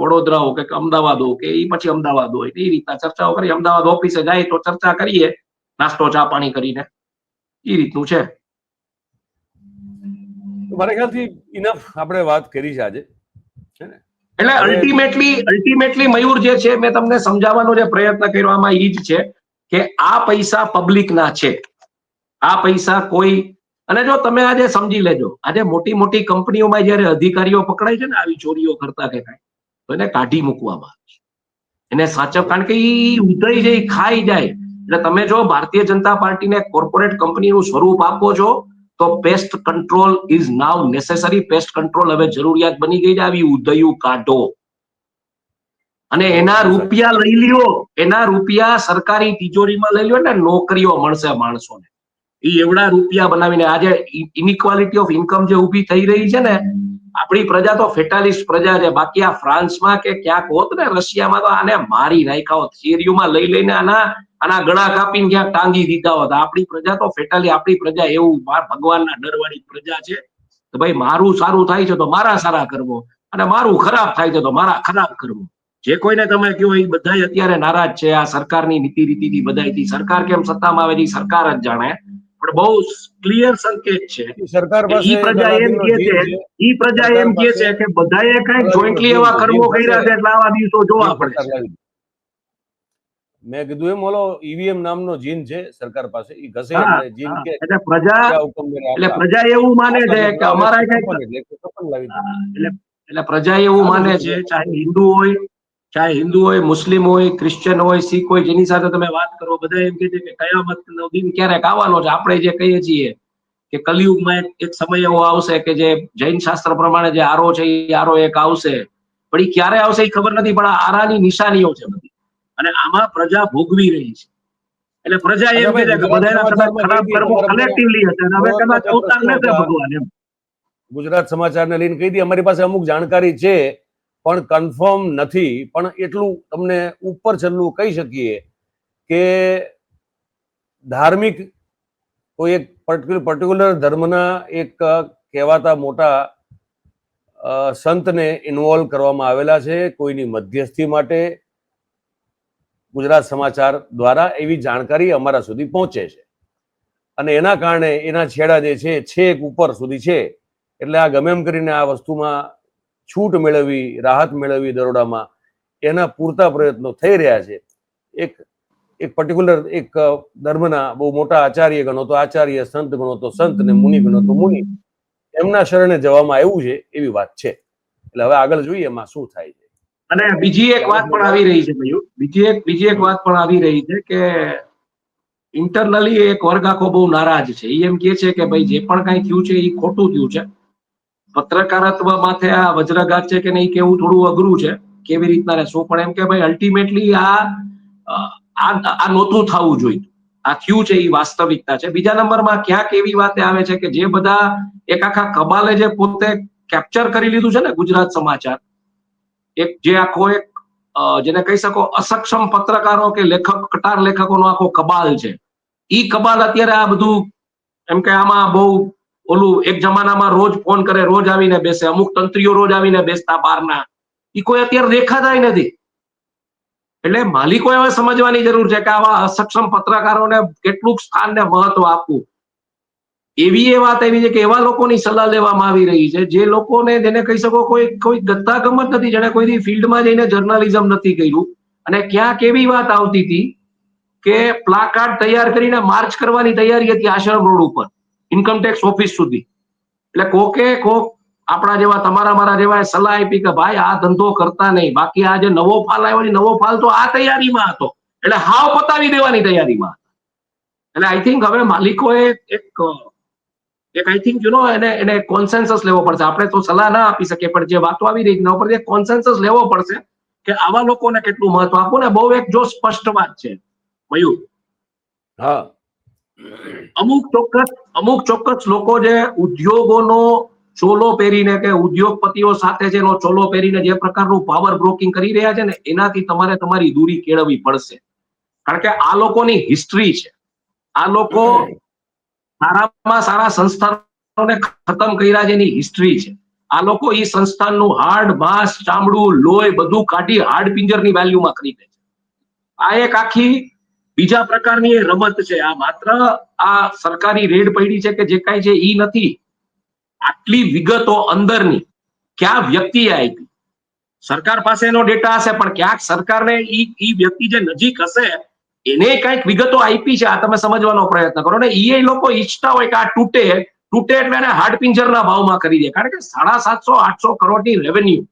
વડોદરા હો કે અમદાવાદ હો કે એ પછી અમદાવાદ હોય, એ રીતના ચર્ચાઓ કરીએ. અમદાવાદ ઓફિસે જાય તો ચર્ચા કરીએ, નાસ્તો ચા પાણી કરીને. એ રીતનું છે. મારા ખ્યાલથી ઇનફ આપણે વાત કરી છે આજે. એટલે અલ્ટિમેટલી મયુર જે છે, મેં તમને સમજાવવાનો જે પ્રયત્ન કર્યો આમાં એ જ છે કે આ પૈસા પબ્લિકના છે. આ પૈસા કોઈ, અને જો તમે આજે સમજી લેજો, આજે મોટી મોટી કંપનીઓમાં જયારે અધિકારીઓ પકડાય છે ને આવી ચોરીઓ કરતા કે કાંઈ, તો એને કાઢી મૂકવામાં આવે છે, એને સાચવ. કારણ કે એ ઉધઈ જાય, ખાઈ જાય. એટલે તમે જો ભારતીય જનતા પાર્ટીને કોર્પોરેટ કંપનીનું સ્વરૂપ આપો છો તો paste control is now necessary. Paste control હવે જરૂરિયાત બની ગઈ છે. આવી ઉધયું કાઢો અને એના રૂપિયા લઈ લ્યો, એના રૂપિયા સરકારી તિજોરીમાં લઈ લ્યો ને નોકરીઓ મળશે માણસોને. એ એવડા રૂપિયા બનાવીને આજે ઇનઇક્વાલિટી ઓફ ઇન્કમ જે ઉભી થઈ રહી છે ને, આપણી પ્રજા તો ફેટાલિસ્ટ પ્રજા છે. બાકી આ ફ્રાન્સમાં કે ક્યાંક હોત ને, રશિયામાં તો આને મારી નાખ્યા હોત, શેરીઓમાં લઈ લઈને આના ગળા કાપીને ક્યાંક ટાંગી દીધા હોત. આપણી પ્રજા તો ફેટાલી, આપણી પ્રજા એવું ભગવાનના ડરવાળી પ્રજા છે તો ભાઈ મારું સારું થાય છે તો મારા સારા કરવો, અને મારું ખરાબ થાય છે તો મારા ખરાબ કરવો. જે કોઈને તમે કહો એ બધા અત્યારે નારાજ છે આ સરકારની નીતિ રીતિથી બધાથી. સરકાર કેમ સત્તામાં આવે છે સરકાર જ જાણે, પણ બહુ ક્લિયર સંકેત છે સરકાર કે પાસે ઈ પ્રજા એમ અલાદીનનો કે જીન છે, છે. ઈ પ્રજા સરકાર એમ કે પાસે છે કે બધાએ કઈક અલાદીનનો જોઈન્ટલી જીન એવા છે. કર્મો જીન કર્યા છે એટલે આવા દિવસો જોવા પડે છે. લાવી મેં કીધું એમ ઓલો ઈવીએમ નામનો જીન છે સરકાર પાસે, ઈ ઘસે હા, એટલે જીન હા. કે એટલે પ્રજા ક્યાં હુકમ મેરે એટલે આપકા, પ્રજા એવું માને આપકા છે જો કે બનાવ અમારા કઈક 156 એટલે 156 લાવી દો. એટલે પ્રજા એવું સારું માને જીન છે, ચાહે હિન્દુ હોય, મુસ્લિમ હોય, ક્રિશ્ચિયન હોય, શીખ હોય, જેની સાથે તમે વાત કરો બધા એમ કે છે કે કયામતનો દિન ક્યારેક આવવાનો છે. આપણે જે કહીએ છીએ કે કલિયુગમાં એક સમય એવો આવશે કે જે જૈન શાસ્ત્ર પ્રમાણે જે આરો છે એ આરો એક આવશે, પણ એ ક્યારે આવશે એ ખબર નથી, પણ આ આરાની નિશાનીઓ છે બધી, અને આમાં પ્રજા ભોગવી રહી છે. એટલે પ્રજા અચ્છા એમ કે ભાઈ, છે કે ગુજરાત બધાના કદાચ સમાચારમાં કહી ખરાબ દઈએ કર્મો તમારા બધા કલેક્ટિવલી હશે અને હવે પ્રવક્તા કદાચ ત્યાં અવતાર પ્રશ્નો લેશે હતા, ભગવાન એમ. ગુજરાત સમાચારને લઈને કહી દઈએ, અમારી પાસે અમુક જાણકારી છે પણ કન્ફર્મ નથી, પણ એટલું તમને ઉપર છેલ્લું કહી શકીએ કે ધાર્મિક કોઈ એક પર્ટિક્યુલર ધર્મના એક કહેવાતા મોટા સંતને ઇન્વોલ્વ કરવામાં આવેલા છે કોઈની મધ્યસ્થી માટે. ગુજરાત સમાચાર દ્વારા એવી જાણકારી અમારા સુધી પહોંચે છે અને એના કારણે એના છેડા જે છે છેક ઉપર સુધી છે. એટલે આ ગમે એમ કરીને આ વસ્તુમાં છૂટ મેળવવી, રાહત મેળવવી દરોડામાં, એના પૂરતા પ્રયત્નો થઈ રહ્યા છે. એક પર્ટિક્યુલર એક ધર્મના બહુ મોટા આચાર્ય ગણો તો આચાર્ય, સંત ગણો તો સંત, ને મુનિ ગણો તો મુનિ, એમના શરણે જવામાં આવ્યું છે એવી વાત છે. એટલે હવે આગળ જોઈએ એમાં શું થાય છે. અને બીજી એક વાત પણ આવી રહી છે મયુર, બીજી એક વાત પણ આવી રહી છે કે ઇન્ટરનલી એક વર્ગ આખો બહુ નારાજ છે. એ એમ કે છે કે ભાઈ જે પણ કઈ થયું છે એ ખોટું થયું છે. પત્રકારત્વ માથે આ વજ્રઘાત છે કે નહીં કેવું થોડું અઘરું છે, કેવી રીતના રહેશું, પણ એમ કે ભાઈ અલ્ટિમેટલી આ નહોતું થવું જોઈએ, આ થયું છે એ વાસ્તવિકતા છે. બીજા નંબરમાં ક્યાંક એવી વાત આવે છે કે જે બધા એક આખા કબાલે જે પોતે કેપ્ચર કરી લીધું છે ને ગુજરાત સમાચાર, એક જે આખો એક જેને કહી શકો અસક્ષમ પત્રકારો કે લેખક, કટાર લેખકોનો આખો કબાલ છે. ઈ કબાલ અત્યારે આ બધું એમ કે આમાં બહુ ઓલું એક જમાનામાં રોજ ફોન કરે, રોજ આવીને બેસે, અમુક તંત્રીઓ રોજ આવીને બેસતા બહારના, ઈ કોઈ અત્યારે દેખાતા નથી. એટલે માલિકો હવે સમજવાની જરૂર છે કે આવા અસક્ષમ પત્રકારોને કેટલું સ્થાન ને મહત્વ આપવું. એવી એ વાત આવી છે કે એવા લોકોની સલાહ લેવામાં આવી રહી છે જે લોકોને, જેને કહી શકો કોઈ ગત્તાગમત નથી, જેને કોઈ ફિલ્ડમાં જઈને જર્નલિઝમ નથી કર્યું. અને ક્યાંક એવી વાત આવતી હતી કે પ્લાકાર્ડ તૈયાર કરીને માર્ચ કરવાની તૈયારી હતી આશ્રમ રોડ ઉપર, ઇન્કમટેક્સ ઓફિસ સુધી. એટલે કોક આપણા જેવા, તમારા મારા જેવા સલાહ આપી કે ભાઈ આ ધંધો કરતા નહીં, બાકી આ જે નવો ફાલ આવ્યો છે, નવો ફાલ તો આ તૈયારીમાં હતો, એટલે હાવ પતાવી દેવાની તૈયારીમાં. એટલે આઈ થિંક હવે માલિકોએ એક આઈ થિંક એને કોન્સેન્સસ લેવો પડશે. આપણે તો સલાહ ના આપી શકીએ, પણ જે વાતો આવી રહી એના ઉપર એક કોન્સેન્સસ લેવો પડશે કે આવા લોકોને કેટલું મહત્વ આપવું. ને બહુ એક જો સ્પષ્ટ વાત છે મયુર, હા, અમુક ચોક્કસ લોકો જે ઉદ્યોગોનો ચોલો પહેરીને કે ઉદ્યોગપતિઓ સાથે જેનો ચોલો પહેરીને જે પ્રકારનું પાવર બ્રોકિંગ કરી રહ્યા છે ને, એનાથી તમારે તમારી દૂરી કેળવવી પડશે. કારણ કે આ લોકોની હિસ્ટ્રી છે. આ લોકો સારામાં સારા સંસ્થાનોને ખતમ કર્યા જેની હિસ્ટ્રી છે. આ લોકો એ સંસ્થાનનું હાડ, માંસ, ચામડું, લોહી બધું કાઢી હાડ પિંજરની વેલ્યુમાં ખરીદે છે. આ એક આખી બીજા પ્રકારની રમત છે. આ માત્ર આ સરકારી રેડ પડી છે કે જે કાંઈ છે ઈ નથી. આટલી વિગતો અંદરની ક્યાં વ્યક્તિએ આપી, સરકાર પાસે એનો ડેટા હશે, પણ ક્યાંક સરકારને ઈ વ્યક્તિ જે નજીક હશે એને કઈક વિગતો આપી છે. આ તમે સમજવાનો પ્રયત્ન કરો ને. એ લોકો ઈચ્છતા હોય કે આ તૂટે એટલે એને હાડપિંજરના ભાવમાં કરી દે, કારણ કે 750-800 કરોડની રેવન્યુ.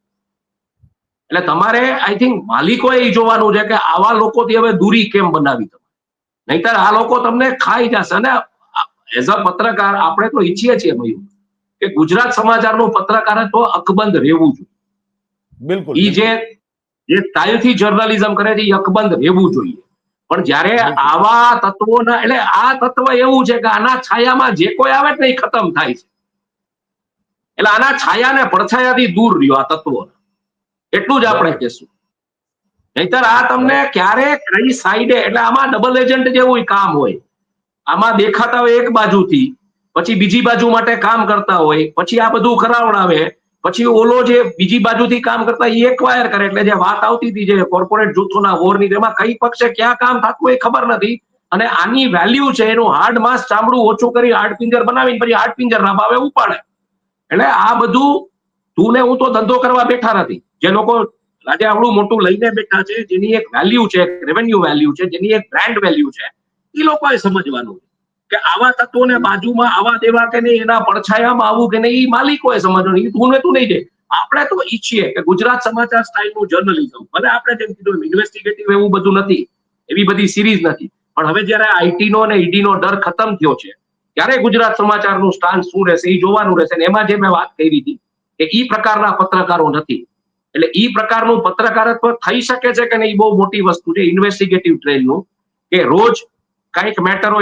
એટલે તમારે આઈ થિંક માલિકોએ એ જોવાનું છે કે આવા લોકોથી હવે દૂરી કેમ બનાવી. નહીતર આ લોકો તમને ખાઈ જશે. અને એઝ અ પત્રકાર આપણે તો ઈચ્છીએ છીએ ભાઈ કે ગુજરાત સમાચારનું પત્રકારત્વ અકબંધ રહેવું જોઈએ. બિલકુલ ઈ જે સ્ટાઇલથી જર્નલિઝમ કરે છે એ અકબંધ રહેવું જોઈએ. પણ જયારે બિલકુલ આવા તત્વોના, એટલે આ તત્વ એવું છે કે આના છાયામાં જે કોઈ આવે ને એ ખતમ થાય છે. એટલે આના છાયા ને પડછાયાથી દૂર રહ્યો આ તત્વો, એટલું જ આપણે બરાબર કહેશું. નહીતર આ તમને બરાબર ક્યારે કઈ સાઈડે, એટલે આમાં ડબલ એજન્ટ જેવું કામ હોય. આમાં દેખાતા હોય એક બાજુથી, પછી બીજી બાજુ માટે કામ કરતા હોય, પછી આ બધું કરાવડાવે, પછી ઓલો જે બીજી બાજુથી કામ કરતા એ એક્વાયર કરે, એટલે જે વાત આવતી હતી જે કોર્પોરેટ જૂથોના વોરની, તેમાં કઈ પક્ષે ક્યાં કામ થતું એ ખબર નથી. અને આની વેલ્યુ છે એનું હાર્ડ માસ ચામડું ઓછું કરી હાર્ડ પિંજર બનાવીને પછી હાર્ડ પિંજર ના ભાવે ઉપાડે. એટલે આ બધું તું ને હું તો ધંધો કરવા બેઠા નથી. જે લોકો આજે આવડું મોટું લઈને બેઠા છે, જેની એક વેલ્યુ છે, રેવન્યુ વેલ્યુ છે, જેની એક બ્રાન્ડ વેલ્યુ છે, એ લોકોએ સમજવાનું કે આવા તત્વોને બાજુમાં આવા દેવા કે નહીં, એના પડછાયામાં આવું કે નહીં, એ માલિકોએ સમજવાનું. એ તું ને તું નહીં દે. આપણે તો ઈચ્છીએ કે ગુજરાત સમાચાર સ્ટાઇલનું જર્નલિઝમ, ભલે આપણે જેમ કીધું ઇન્વેસ્ટિગેટિવ એવું બધું નથી, એવી બધી સિરીઝ નથી, પણ હવે જયારે આઈટી નો અને ઈડી નો ડર ખતમ થયો છે, ત્યારે ગુજરાત સમાચારનું સ્ટાન્સ શું રહેશે એ જોવાનું રહેશે. એમાં જે મેં વાત કરી હતી કે ઈ પ્રકારના પત્રકારો નથી, એટલે ઈ પ્રકારનું પત્રકારત્વ થઈ શકે છે કે નહીં, બહુ મોટી વસ્તુ છે ઇન્વેસ્ટિગેટિવ ટ્રેલનું, કે રોજ કઈક મેટરો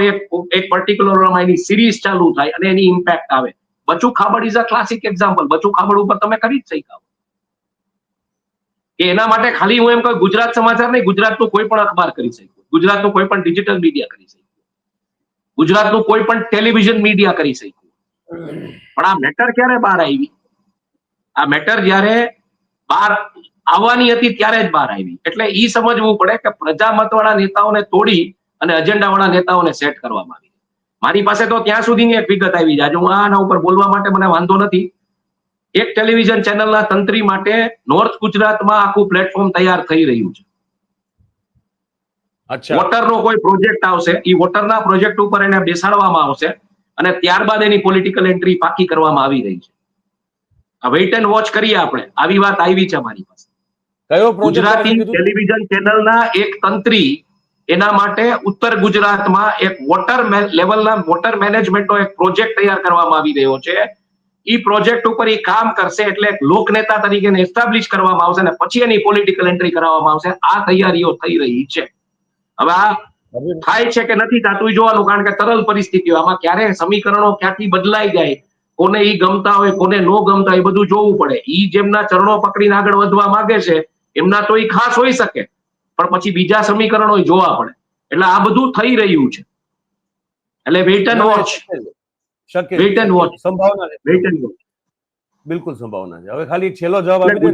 એક પર્ટિક્યુલર એની સિરીઝ ચાલુ થાય અને એની ઇમ્પેક્ટ આવે. Bachu Khabad is a classic example. Bachu Khabad ઉપર તમે કરી જ શક્યા કે એના માટે ખાલી હું એમ કહું ગુજરાત સમાચાર નહીં, ગુજરાતનું કોઈ પણ અખબાર કરી શક્યું, ગુજરાતનું કોઈ પણ ડિજિટલ મીડિયા કરી શક્યું, ગુજરાતનું કોઈ પણ ટેલિવિઝન મીડિયા કરી શક્યું. પણ આ મેટર ક્યારે બહાર આવી? આ મેટર જયારે બહાર આવવાની હતી ત્યારે જ બહાર આવી. એટલે ઈ સમજવું પડે કે પ્રજામતવાળા નેતાઓને તોડી અને એજન્ડાવાળા નેતાઓને સેટ કરવામાં આવી. મારી પાસે તો ત્યાં સુધીની એક વિગત આવી છે, આજે હું આના ઉપર બોલવા માટે મને વાંધો નથી. એક ટેલિવિઝન ચેનલના તંત્રી માટે નોર્થ ગુજરાતમાં આખું પ્લેટફોર્મ તૈયાર થઈ રહ્યું છે. વોટરનો કોઈ પ્રોજેક્ટ આવશે, એ વોટરના પ્રોજેક્ટ ઉપર એને બેસાડવામાં આવશે અને ત્યારબાદ એની પોલિટિકલ એન્ટ્રી પાકી કરવામાં આવી રહી છે. વેઇટ એન્ડ વોચ કરીએ આપણે. આવી વાત આવી છે મારી પાસે. ગુજરાતી ટેલિવિઝન ચેનલના એક તંત્રી એના માટે ઉત્તર ગુજરાતમાં એક વોટર લેવલના વોટર મેનેજમેન્ટનો એક પ્રોજેક્ટ તૈયાર કરવામાં આવી રહ્યો છે. એ પ્રોજેક્ટ ઉપર એ કામ કરશે એટલે એક લોકનેતા તરીકે એસ્ટાબ્લિશ કરવામાં આવશે અને પછી એની પોલિટિકલ એન્ટ્રી કરવામાં આવશે. આ તૈયારીઓ થઈ રહી છે. હવે આ થાય છે કે નથી થતું જોવાનું, કારણ કે તરલ પરિસ્થિતિઓ, આમાં ક્યારે સમીકરણો ક્યાંથી બદલાઈ જાય, કોને ઈ ગમતા હોય કોને ન ગમતા હોય, એ બધું જોવું પડે. ઈ જેમના ચરણો પકડીને આગળ વધવા માંગે છે એમના તો ઈ ખાસ હોઈ શકે, પણ પછી બીજા સમીકરણો જોવા પડે. એટલે આ બધું થઈ રહ્યું છે. એટલે weight and watch. Weight and watch. સંભાવના છે. Weight and watch. બિલકુલ સંભાવના છે. હવે ખાલી એક છેલ્લો જવાબ આપી દો.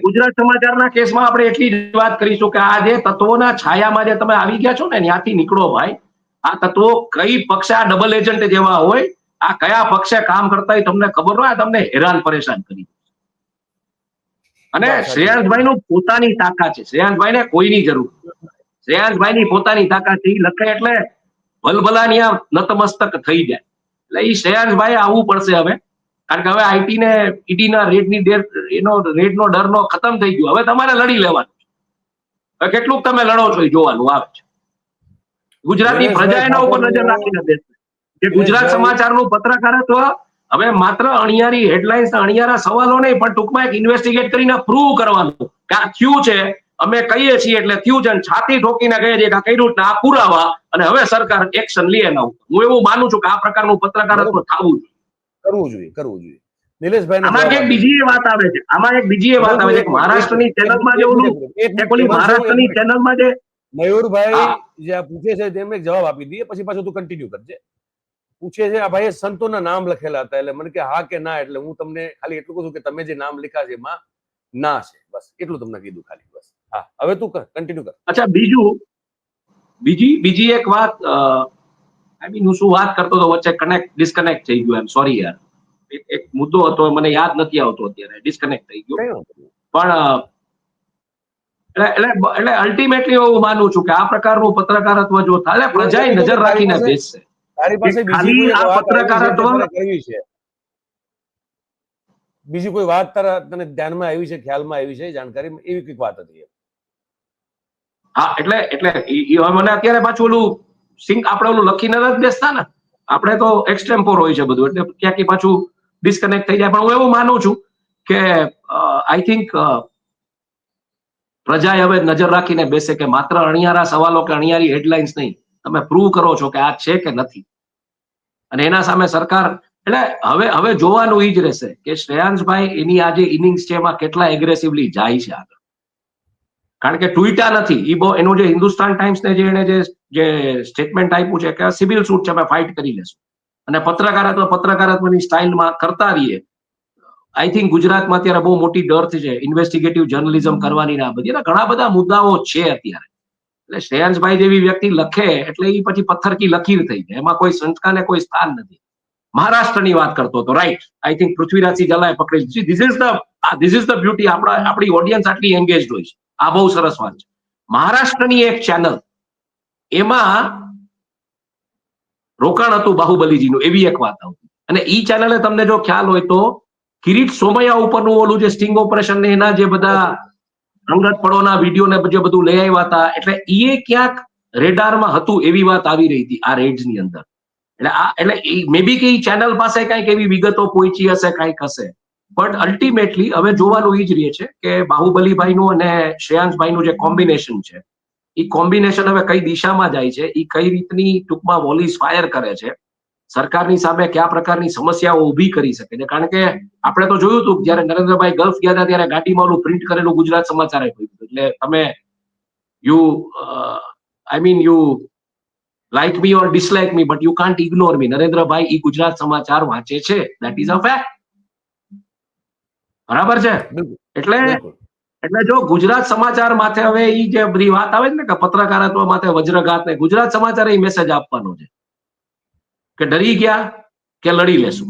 ગુજરાત સમાચારના કેસમાં આપણે એટલી જ વાત કરીશું કે આ જે તત્વોના છાયામાં જે તમે આવી ગયા છો ને, ત્યાંથી નીકળો ભાઈ. આ તત્વો કઈ પક્ષે આ ડબલ એજન્ટ જેવા હોય, આ કયા પક્ષે કામ કરતા હોય તમને ખબર હોય, તમને હેરાન પરેશાન કરી. અને શ્રેયાંશભાઈનું પોતાની તાકાત છે. શ્રેયાંશભાઈને કોઈની જરૂર. શ્રેયાંશભાઈની પોતાની તાકાત છે. એ લખે એટલે ભલભલાની આ નતમસ્તક થઈ જાય. એટલે એ શ્રેયાંશભાઈ આવવું પડશે હવે, કારણ કે હવે આઈટી ને ઈડીના રેડનો ડરનો ખતમ થઈ ગયો. હવે તમારે લડી લેવાનું. હવે કેટલું તમે લડો છો એ જોવાનું આવે છે. ગુજરાતની પ્રજા એના ઉપર નજર રાખીને બેસશે કે ગુજરાત સમાચારનું પત્રકારત્વ હવે માત્ર અણિયારી હેડલાઇન્સ, અણિયારા સવાલો નહીં, પણ ટૂંકમાં એક ઇન્વેસ્ટિગેટ કરીને પ્રૂવ કરવાનું કે આ થયું છે, અમે કહીએ છીએ એટલે થયું છે, છાતી ઠોકીને કહીએ છીએ કે આ કર્યું છે, આ પુરાવા, અને હવે સરકાર એક્શન લે એના ઉપર. હું એવું માનું છું કે આ પ્રકારનું પત્રકારત્વ થવું જોઈએ. કરવું જોઈએ. નિલેશભાઈ, આમાં એક બીજી વાત આવે છે, મહારાષ્ટ્રની ચેનલમાં જે મહારાષ્ટ્રની ચેનલમાં જે મયુરભાઈ જે આ પૂછે છે તેમને એક જવાબ આપી દઈએ, પછી પાછું તું કન્ટિન્યુ કરજે. પૂછે છે આ ભાઈએ સંતોના નામ લખેલા હતા, એટલે મને કે હા કે ના, એટલે હું તમને ખાલી એટલું કહું છું કે તમે જે નામ લખ્યા છે એમાં ના છે, બસ એટલું તમને કીધું ખાલી. બસ હા, હવે તું કન્ટિન્યુ કર. અચ્છા, બીજી એક વાત, હું શું વાત કરતો હતો વચ્ચે ડિસ્કનેક્ટ થઈ ગયું. સોરી યાર, એક મુદ્દો હતો મને યાદ નથી આવતો અત્યારે, ડિસ્કનેક્ટ થઈ ગયો. પણ એટલે અલ્ટિમેટલી હું માનું છું કે આ પ્રકારનું પત્રકારત્વ જો થાય, પ્રજાએ નજર રાખીને બેસશે. બીજી કોઈ વાત તને ધ્યાનમાં આવી છે, ખ્યાલમાં આવી છે, જાણકારી એવી કઈક વાત હતી? હા, એટલે મને અત્યારે પાછું આપણે ઓલું લખીને નથી બેસતા ને, આપણે તો એક્સટેમ્પોર હોય છે બધું, એટલે ક્યાંક પાછું ડિસ્કનેક્ટ થઈ જાય. પણ હું એવું માનું છું કે આઈ થિંક પ્રજાએ હવે નજર રાખીને બેસે કે માત્ર અણિયારા સવાલો કે અણિયારી હેડલાઇન્સ નહીં, તમે પ્રૂવ કરો છો કે આ છે કે નથી, અને એના સામે સરકાર. એટલે હવે જોવાનું ઈ જ રહેશે કે શ્રેયાંશભાઈ એની આ જે ઇનિંગ્સ છે એમાં કેટલા એગ્રેસિવલી જાય છે આગળ. કારણ કે ટ્વીટા નથી, એનું જે હિન્દુસ્તાન ટાઈમ્સને જે એને જે સ્ટેટમેન્ટ આપ્યું છે કે સિવિલ સૂટ છે, અમે ફાઇટ કરી લેશું, અને પત્રકારત્વની સ્ટાઇલમાં કરતા રહીએ. આઈ થિંક ગુજરાતમાં અત્યારે બહુ મોટી ડર્થ છે ઇન્વેસ્ટિગેટિવ જર્નલિઝમ કરવાની ના બધી ઘણા બધા મુદ્દાઓ છે અત્યારે. એટલે શ્રેયાંશભાઈ જેવી વ્યક્તિ લખે એટલે એ પછી પથ્થર કી લકીર થઈ જાય, એમાં કોઈ સંસ્કારને કોઈ સ્થાન નથી. મહારાષ્ટ્રની વાત કરતો હતો, રાઈટ. આઈ થિંક પૃથ્વીરાજસિંહ ઝાલાએ પકડી. This is the beauty. આપણી ઓડિયન્સ આટલી એન્ગેજડ હોય છે, આ બહુ સરસ વાત છે. મહારાષ્ટ્રની એક ચેનલ, એમાં રોકાણ હતું બાહુબલીજીનું, એવી એક વાત આવતી. અને ઈ ચેનલે તમને જો ખ્યાલ હોય તો કિરીટ સોમૈયા ઉપરનું ઓલું જે સ્ટિંગ ઓપરેશન ને એના જે બધા અંગત પળોના વિડીયો ને જે બધું લઈ આવ્યા હતા, એટલે એ ક્યાંક રેડારમાં હતું એવી વાત આવી રહી હતી આ રેડ્સ ની અંદર. એટલે મે બી કે ચેનલ પાસે કઈક એવી વિગતો પહોંચી હશે, કઈક હશે. બટ અલ્ટિમેટલી હવે જોવાનું એ જ રહે છે કે બાહુબલીભાઈનું અને શ્રેયાંશભાઈનું જે કોમ્બિનેશન છે, એ કોમ્બિનેશન હવે કઈ દિશામાં જાય છે, એ કઈ રીતની ટૂંકમાં વોલીસ ફાયર કરે છે, સરકારની સામે કયા પ્રકારની સમસ્યાઓ ઊભી કરી શકે છે. કારણ કે આપણે તો જોયું હતું જયારે નરેન્દ્રભાઈ ગલ્ફ ગયા હતા ત્યારે ગાડીમાં ઓલું પ્રિન્ટ કરેલું ગુજરાત સમાચાર આપ્યું. એટલે તમે you like me or dislike me but you can't ignore me. નરેન્દ્રભાઈ ઈ ગુજરાત સમાચાર વાંચે છે, ધેટ ઇઝ અ ફેક્ટ. બરાબર છે. એટલે જો ગુજરાત સમાચાર માથે હવે ઈ જે બધી વાત આવે છે ને કે પત્રકારત્વ માથે વજ્રઘાત ને, ગુજરાત સમાચાર એ મેસેજ આપવાનો છે કે ડરી ગયા કે લડી લેશું.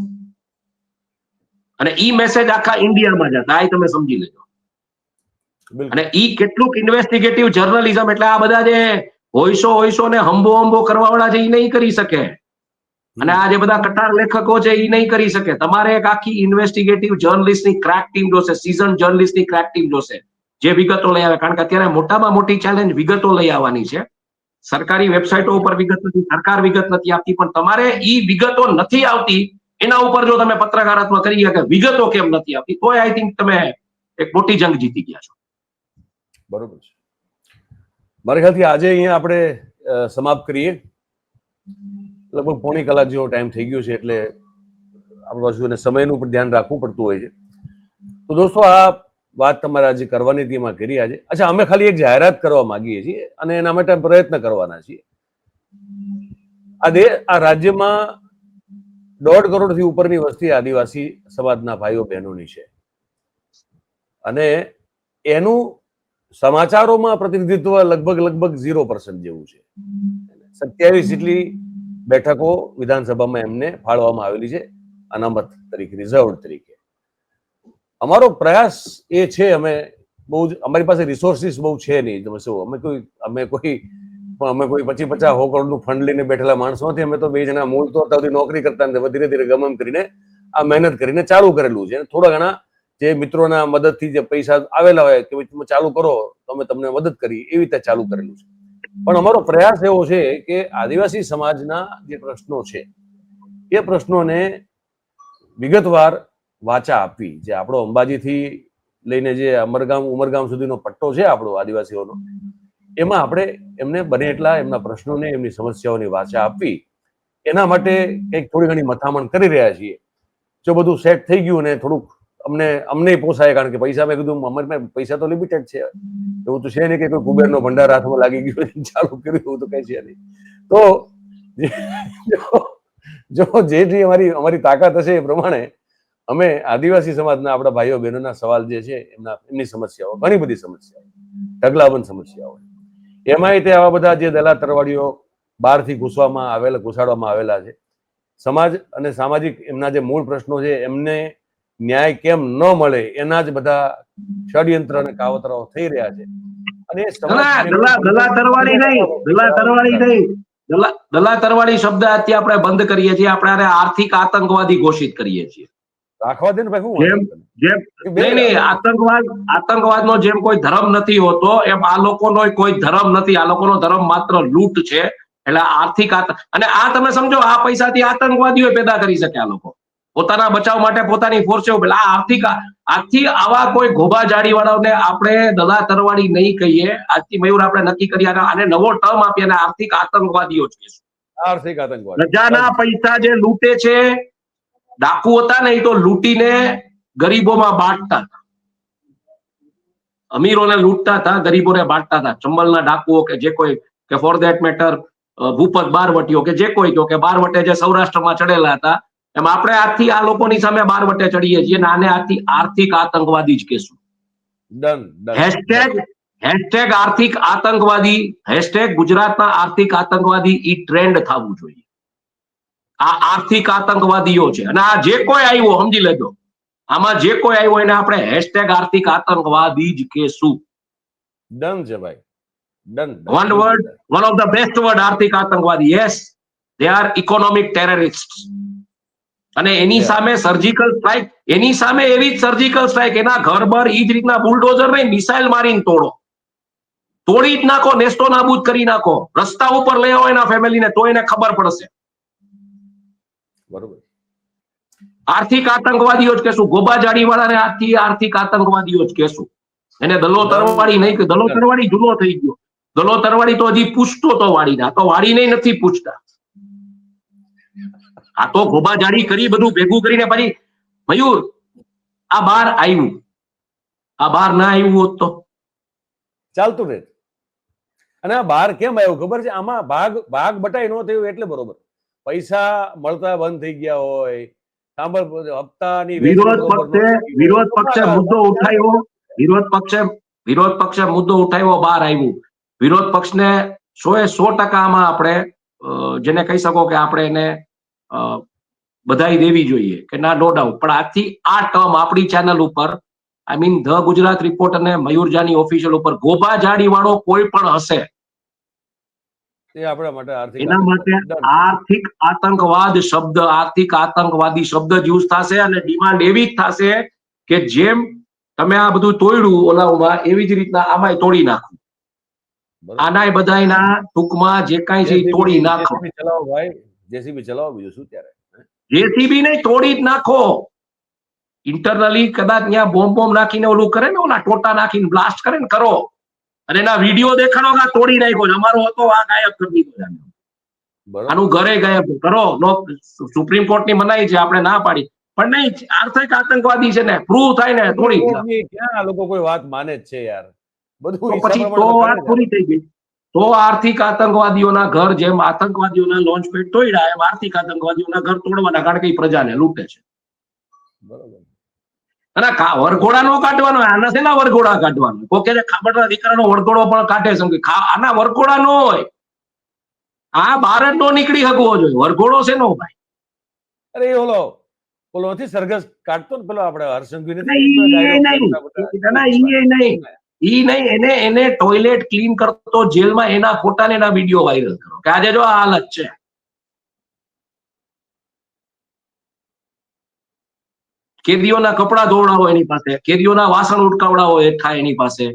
અને ઈ મેસેજ આખા ઇન્ડિયામાં જતા, આ તમે સમજી લેજો. અને ઈ કેટલુંક ઇન્વેસ્ટિગેટિવ જર્નલિઝમ, એટલે આ બધા જે હોઈશો ને હંબો કરવા વાળા છે એ નહીં કરી શકે. અને આ જે બધા કટાર લેખકો છે એ નહીં કરી શકે. તમારે એક આખી ઇન્વેસ્ટિગેટિવ જર્નલિસ્ટની ક્રેક ટીમ જોશે, સીઝન જર્નલિસ્ટની ક્રેક ટીમ જોશે, જે વિગતો લઈ આવે. કારણ કે અત્યારે મોટામાં મોટી ચેલેન્જ વિગતો લઈ આવવાની છે. સરકારી વેબસાઇટો ઉપર વિગત નથી, સરકાર વિગત નથી આપતી, પણ તમારે ઈ વિગતો નથી આવતી એના ઉપર જો તમે પત્રકારત્વ કરી કે વિગતો કેમ નથી આવતી, તો આઈ થિંક તમે એક મોટી જંગ જીતી ગયા છો. બરોબર છે. મારા ખ્યાલથી આજે અહીંયા આપણે સમાપ્ત કરીએ. લગભગ પોણી કલાક જેવો ટાઈમ થઈ ગયો છે, એટલે આપણે પાછું સમયનું પણ ધ્યાન રાખવું પડતું હોય છે. તો દોસ્તો, આ વાત તમારે આજે કરવાની હતી, એમાં કરી આજે. અચ્છા, અમે ખાલી એક જાહેરાત કરવા માંગીએ છીએ અને એના માટે પ્રયત્ન કરવાના છીએ. આ રાજ્યમાં 1.5 કરોડથી ઉપરની વસ્તી આદિવાસી સમાજના ભાઈઓ બહેનોની છે, અને એનું સમાચારોમાં પ્રતિનિધિત્વ લગભગ 0% જેવું છે. 27 જેટલી બેઠકો વિધાનસભામાં એમને ફાળવામાં આવેલી છે અનામત તરીકે, રિઝર્વ તરીકે. અમારો પ્રયાસ એ છે, અમારી પાસે રિસોર્સિસ બહુ છે નહીં. તમે શું, અમે કોઈ 50-100 કરોડનું ફંડ લઈને બેઠેલા માણસો નથી. અમે તો 2 જણા મૂળ તો નોકરી કરતા નથી, ધીરે ધીરે ગમન કરીને આ મહેનત કરીને ચાલુ કરેલું છે. થોડા ઘણા જે મિત્રોના મદદથી જે પૈસા આવેલા હોય કે તમે ચાલુ કરો તો અમે તમને મદદ કરી, એવી રીતે ચાલુ કરેલું છે. પણ અમારો પ્રયાસ એવો છે કે આદિવાસી સમાજના જે પ્રશ્નો છે એ પ્રશ્નોને વિગતવાર વાચા આપવી. જે આપણો અંબાજીથી લઈને જે ઉમરગામ સુધીનો પટ્ટો છે આપણો આદિવાસીઓનો, એમાં આપણે એમને બને એટલા એમના પ્રશ્નોને, એમની સમસ્યાઓની વાચા આપવી. એના માટે કંઈક થોડી ઘણી મથામણ કરી રહ્યા છીએ. જો બધું સેટ થઈ ગયું ને થોડુંક અમને પોસાય, કારણ કે પૈસા, મેં કીધું અમારે પૈસા તો લિમિટેડ છે, એવું તો છે નહીં કે કોઈ કુબેરનો ભંડાર હાથમાં લાગી ગયો ચાલુ કર્યું, એવું તો કઈ છે નહીં. તો જો જેટલી અમારી તાકાત હશે એ પ્રમાણે અમે આદિવાસી સમાજના આપણા ભાઈઓ બહેનોના સવાલ જે છે એમની સમસ્યાઓ, ઘણી બધી સમસ્યાઓ, ઢગલાબંધ સમસ્યાઓ, એમાંય તે આવા બધા જે દલાલ તરવાડીઓ બહારથી ઘુસાડવામાં આવેલા છે. સમાજ અને સામાજિક એમના જે મૂળ પ્રશ્નો છે એમને ન્યાય કેમ ન મળે એના જ બધા ષડયંત્ર અને કાવતરાઓ થઈ રહ્યા છે. અને દલા તરવાડી શબ્દ અત્યારે આપણે બંધ કરીએ છીએ. આપણે આર્થિક આતંકવાદી ઘોષિત કરીએ છીએ. રાખવા દે ને ભાઈ, આતંકવાદનો જેમ કોઈ ધર્મ નથી હોતો, એમ આ લોકોનો કોઈ ધર્મ નથી. આ લોકોનો ધર્મ માત્ર લૂંટ છે. એટલે આર્થિક અને આ તમે સમજો, આ પૈસાથી આતંકવાદીઓ પેદા કરી શકે. આ લોકો પોતાના બચાવ માટે પોતાની ફોર્સો, આજથી આવા કોઈ ગોબા જાડી વાળાને આપણે દલા તરવાડી નહીં કહીએ. આજથી મયુર આપણે નક્કી કરીએ, આને નવો ટર્મ આપીએ અને આર્થિક આતંકવાદીઓ છે. આર્થિક આતંકવાદી પ્રજાના પૈસા જે લૂંટે છે, ડાકુ હતા ને, એ તો લૂંટીને ગરીબોમાં બાંટતા હતા. અમીરોને લૂંટતા હતા, ગરીબોને બાંટતા હતા. ચંબલના ડાકુઓ કે જે કોઈ, કે ફોર ધેટ મેટર ભૂપત બારવટીઓ કે જે કોઈ, તો કે બારવટે જે સૌરાષ્ટ્રમાં ચડેલા હતા, એમ આપણે આજથી આ લોકોની સામે બાર વટે ચડીએ છીએ અને આને આજથી આર્થિક આતંકવાદી જ કહેશું. હેશટેગ આર્થિક આતંકવાદી, હેશટેગ ગુજરાતના આર્થિક આતંકવાદી ઈ ટ્રેન્ડ થવું જોઈએ. આ આર્થિક આતંકવાદીઓ છે અને આ જે કોઈ આવ્યો સમજી લેજો, આમાં જે કોઈ આવ્યો એને આપણે હેશટેગ આર્થિક આતંકવાદી જ કહેશું. ડન છે ભાઈ, done. One word, one of the best word આર્થિક આતંકવાદી. Yes, they are economic terrorist. અને એની સામે સર્જિકલ સ્ટ્રાઇક, એની સામે એવી જ સર્જિકલ સ્ટ્રાઇક, એના ઘર બર ઈ જ રીતના બુલડોઝર નહીં, મિસાઇલ મારીને તોડો, તોડી જ નાખો, નેસ્તો નાબૂદ કરી નાખો, રસ્તા ઉપર લઈ આવો એના ફેમિલીને તો એને ખબર પડશે. બરોબર. આર્થિક આતંકવાદીઓ જ કહેશું, ગોબાજાડી વાળાને આજથી આર્થિક આતંકવાદીઓ જ કહેશું. એને દલો તરવાડી નહીં, દલો તરવાડી જૂનો થઈ ગયો. દલો તરવાડી તો હજી પૂછતો તો વાડીને, આ તો વાડીને નથી પૂછતા. આ તો ગોબાજાડી કરી, બધું ભેગું કરીને પછી મયુર આ બાર આવ્યું, આ બાર ના આવ્યું હોત તો ચાલતું રહે. અને આ બહાર કેમ આવ્યું ખબર છે? આમાં ભાગ બટાઈ ન થયું એટલે બરોબર. પૈસા મળતા બંધ થઈ ગયા હોય, સાંભળ હપ્તાની વિરોધ પક્ષે મુદ્દો ઉઠાવ્યો, વિરોધ પક્ષે મુદ્દો ઉઠાવ્યો, બહાર આવ્યું. વિરોધ પક્ષને 100% આમાં આપણે જેને કહી શકો કે આપણે એને બધાઈ દેવી જોઈએ કે ના, નો ડાઉટ. પણ આજથી આ ટર્મ આપણી ચેનલ ઉપર, I mean the Gujarat report અને મયુર જાની ઓફિશિયલ ઉપર ગોબાજાડી વાળો કોઈ પણ હશે, આપણા માટે એના માટે આર્થિક આતંકવાદ શબ્દ, આર્થિક આતંકવાદી શબ્દ જ યુઝ થશે. અને ડિમાન્ડ એવી જ થશે કે જેમ તમે આ બધું તોડ્યું ઓલાઓમાં, એવી જ રીતના આમાંય તોડી નાખો. આનાય બધાયના ટૂંકમાં જે કાંઈ છે તોડી નાખો. ચલાવો ભાઈ, જેસીબી ચલાવો, બીજું શું ત્યારે. જેસીબી નહીં, તોડી જ નાખો. ઇન્ટરનલી કદાચ ત્યાં બોમ્બ નાખીને ઓલું કરે ને, ઓલા ટોટા નાખીને બ્લાસ્ટ કરે ને, કરો. અને એના વિડીયો દેખાડો કે તોડી નાખ્યો છે, અમારો હતો આ ગાયબ કરી દીધો. આનું ઘરે ગાયબ કરો. સુપ્રીમ કોર્ટની મનાઈ છે, આપણે ના પાડી, પણ નહીં, આર્થિક આતંકવાદી છે ને પ્રૂવ થાય ને તોડી ક્યાં આ લોકો કોઈ વાત માને જ છે યાર. બધું પછી તો વાત પૂરી થઈ ગઈ. તો આર્થિક આતંકવાદીઓના ઘર જેમ આતંકવાદીઓના લોન્ચ પેડ તોડ્યા, એમ આર્થિક આતંકવાદીઓના ઘર તોડવાના, કારણ કે એ પ્રજાને લૂંટે છે. બરોબર. અને વરઘોડા નો કાઢવાનો, આના શેના વરઘોડા કાઢવાનો? કોકે ખાબડના દીકરાનો વરઘોડો પણ કાઢે છે, આના વરઘોડા નો હોય. આ બહાર જ નો નીકળી શકવો જોઈએ. વરઘોડો છે નો ભાઈ? અરે ઓલો નથી સરઘસ કાઢતો ને પેલો આપણે હર્ષંઘવી નથી, એને ટોયલેટ ક્લીન કરતો જેલમાં, એના ફોટા ને એના વિડીયો વાયરલ કરો કે આજે જો આ હાલત છે. કેદીઓના કપડા ધોવડાવો એની પાસે, કેદીઓના વાસણ ઉટકાવડાવો થાય એની પાસે.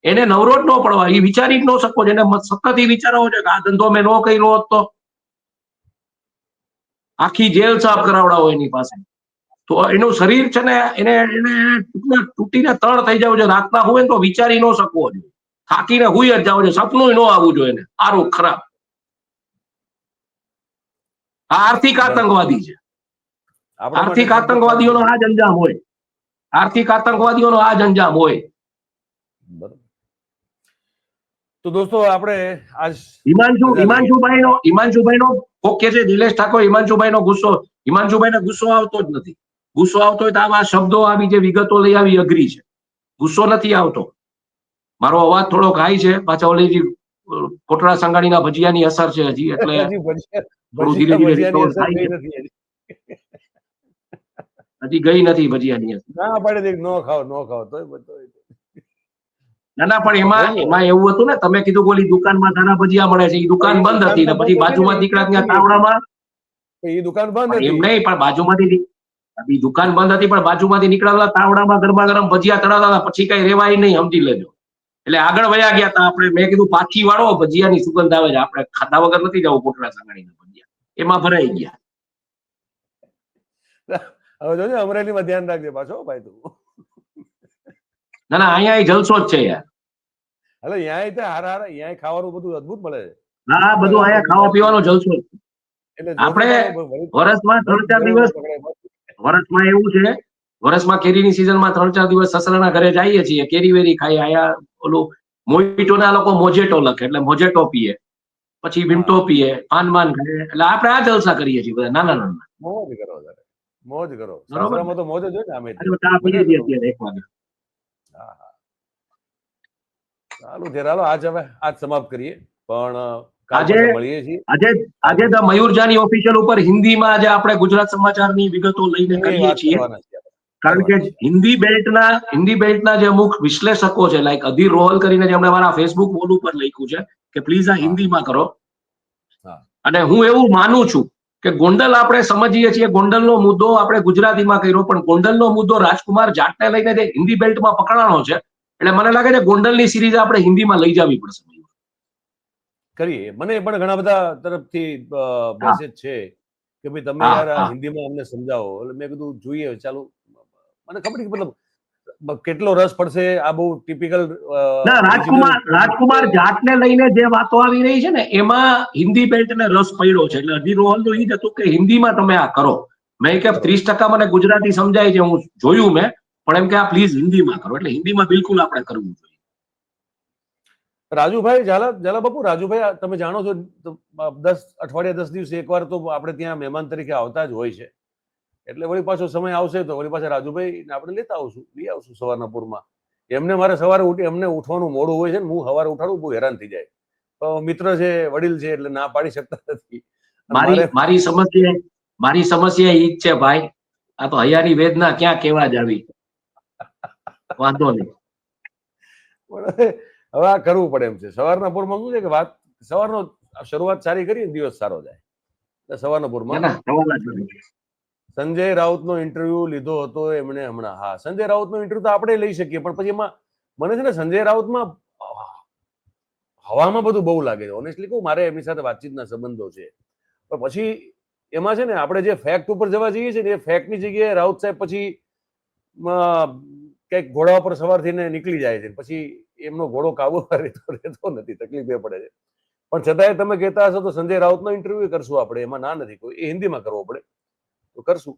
એને નવરો જ ન પડવા, એ વિચારી જ ન શકો. એને સતત એ વિચારવો છે કે આ ધંધો મેં ન કર્યો હોત તો. આખી જેલ સાફ કરાવડાવો એની પાસે. તો એનું શરીર છે ને, એને તૂટીને તળ થઈ જવું છે. રાતના હોય ને તો વિચારી ન શકવો જોઈએ, થાકીને હુઈ જ જાવ છે. સપનું ન આવવું જોઈએ, સારું ખરાબ. આ આર્થિક આતંકવાદી છે. આર્થિક આતંકવાદીઓનો આ જ અંજામ હોય. આર્થિક આતંકવાદીઓનો આ જ અંજામ હોય. તો દોસ્તો આપણે આજ હિમાંશુભાઈનો કોક કે છે નિલેશ ઠાકોર, હિમાંશુભાઈનો ગુસ્સો, હિમાંશુભાઈને ગુસ્સો આવતો જ નથી. ગુસ્સો આવતો હોય તો આવા શબ્દો, આવી જે વિગતો લઈ આવી અઘરી છે. ગુસ્સો નથી આવતો. મારો અવાજ થોડોક હાઈ છે, પાછા ઓલી કોટડા સંગાણીના ભજીયાની અસર છે હજી, એટલે ધીરે ધીરે હજી ગઈ નથી ભજીયાની અસર. ના પાડે નો ખાવ તોય ના, પણ એમાં એવું હતું ને, તમે કીધું કે ઓલી દુકાનમાં સારા ભજીયા મળે છે, એ દુકાન બંધ હતી ને પછી બાજુમાં નીકળ્યા ત્યાં તાવડામાં, એ દુકાન બંધ હતી. એમ નહીં, પણ બાજુમાંથી દુકાન બંધ હતી, પણ બાજુમાંથી નીકળેલા તાવડામાં ગરમા ગરમ ભજીયા તળાતા હતા. પછી કઈ રેવાય નહીં, સમજી લેજો. એટલે આગળ વયા ગયા હતા આપણે. મેં કીધું પાછી વાળો, ભજીયાની સુગંધ આવે છે, આપણે ખાધા વગર નથી જવું કોટડા સંગાણીના ભજીયા. એમાં ભરાઈ ગયા. હવે જોજો અમરેલીમાં ધ્યાન રાખજે પાછો ભાઈ તું. ના, અહીંયા જલસો જ છે યાર. એટલે અહીંયા ખાવાનું બધું અદભુત મળે છે. ના, બધું અહીંયા ખાવા પીવાનો જલસો જ છે. આપણે વર્ષમાં 3-4 દિવસ, વર્ષમાં એવું છે, વર્ષમાં કેરીની સિઝનમાં 3-4 દિવસ સસરાના ઘરે જઈએ છીએ, કેરી વેરી ખાઈએ. અહીંયા ઓલું મોઈટો ના લોકો મોજેટો લખે, એટલે મોજેટો પીએ, પછી વિમટો પીએ, પાન ખાઈએ. એટલે આપણે આ જલસા કરીએ છીએ બધા નાના નાના. મોજ કરો. બરોબર. સાસરામાં તો મોજ જ હોય ને આમે. આજે ચા પીએ છીએ અત્યારે 1 વાગે. હા હા. ચાલો ત્યારે હાલો આજ સમાપ્ત કરીએ પણ કાલ આજે પાછા મળીએ છીએ. આજે ધ મયુરજાની ઓફિશિયલ ઉપર હિન્દીમાં આજે આપણે ગુજરાત સમાચારની વિગતો લઈને એ કરીએ વાત છીએ. કરવાના છે આપણે. કારણ કે હિન્દી બેલ્ટના જે અમુક વિશ્લેષકો છે, લાઈક અધીર રોહલ કરીને જેમણે મારા ફેસબુક વોલ ઉપર લખ્યું છે કે પ્લીઝ આ હા. હિન્દીમાં કરો. હા. અને હું એવું માનું છું કે ગોંડલ આપણે સમજીએ છીએ, ગોંડલનો મુદ્દો આપણે ગુજરાતીમાં કર્યો, પણ ગોંડલનો મુદ્દો રાજકુમાર જાટને લઈને જે હિન્દી બેલ્ટમાં પકડાણો છે, એટલે મને લાગે છે ગોંડલની સિરીઝ આપણે હિન્દીમાં લઈ જવી પડશે. કરીએ. મને પણ ઘણા બધા તરફથી મેસેજ છે કે ભાઈ તમે યાર આ હિન્દીમાં અમને સમજાવો. એટલે મેં કીધું જોઈએ ચાલુ. મને ખબર કે મતલબ કેટલો રસ પડશે. આ બહુ ટિપિકલ રાજકુમાર જાટને લઈને જે વાતો આવી રહી છે ને, એમાં હિન્દી બેલ્ટને રસ પડ્યો છે. એટલે અધીર રોહલનું એ જ હતું કે હિન્દીમાં તમે આ કરો. મેં કે 30% મને ગુજરાતી સમજાય છે, હું જોયું મેં, પણ એમ કે આ પ્લીઝ હિન્દીમાં કરો. એટલે હિન્દીમાં બિલકુલ આપણે કરવું જોઈએ. રાજુભાઈ ઝાલા બાપુ, રાજુભાઈ તમે જાણો છો 10 દિવસે એકવાર તો આપણે ત્યાં મહેમાન તરીકે આવતા જ હોય છે. એટલે વળી પાછો સમય આવશે તો વળી પાછા રાજુભાઈ આપણે લઈ આવશું સવારના પૂરમાં. એમને મારે સવારે એમને ઉઠવાનું મોડું હોય છે ને, હું સવારે ઉઠાડું બહુ હેરાન થઈ જાય. તો મિત્ર છે, વડીલ છે, એટલે ના પાડી શકતા નથી. મારી સમસ્યા ઈ જ છે ભાઈ. આ તો હૈયાની વેદના ક્યાં કેવા જ આવી. વાંધો નહીં. હવે આ કરવું પડે એમ છે. સવારના પૂરમાં શું છે કે વાત સવારનો શરૂઆત સારી કરીએ, દિવસ સારો જાય. સવારના પૂરમાં સંજય રાઉતનો ઇન્ટરવ્યુ લીધો હતો એમણે હમણાં. હા, સંજય રાઉતનો ઇન્ટરવ્યુ તો આપણે લઈ શકીએ, પણ પછી એમાં મને છે ને સંજય રાઉતમાં હવામાં બધું બહુ લાગે છે. ઓનેસ્ટલી કહું, મારે એમની સાથે વાતચીતના સંબંધો છે, પણ પછી એમાં છે ને આપણે જે ફેક્ટ ઉપર જવા જઈએ છીએ ને, એ ફેક્ટની જગ્યાએ રાઉત સાહેબ પછી કંઈક ઘોડા ઉપર સવાર થઈને નીકળી જાય છે. પછી એમનો ઘોડો કાબુ રહેતો નથી. તકલીફ એ પડે છે. પણ છતાંય તમે કહેતા હશો તો સંજય રાઉતનો ઇન્ટરવ્યુ કરશું આપણે, એમાં ના નથી કોઈ. એ હિન્દીમાં કરવો પડે તો કરશું.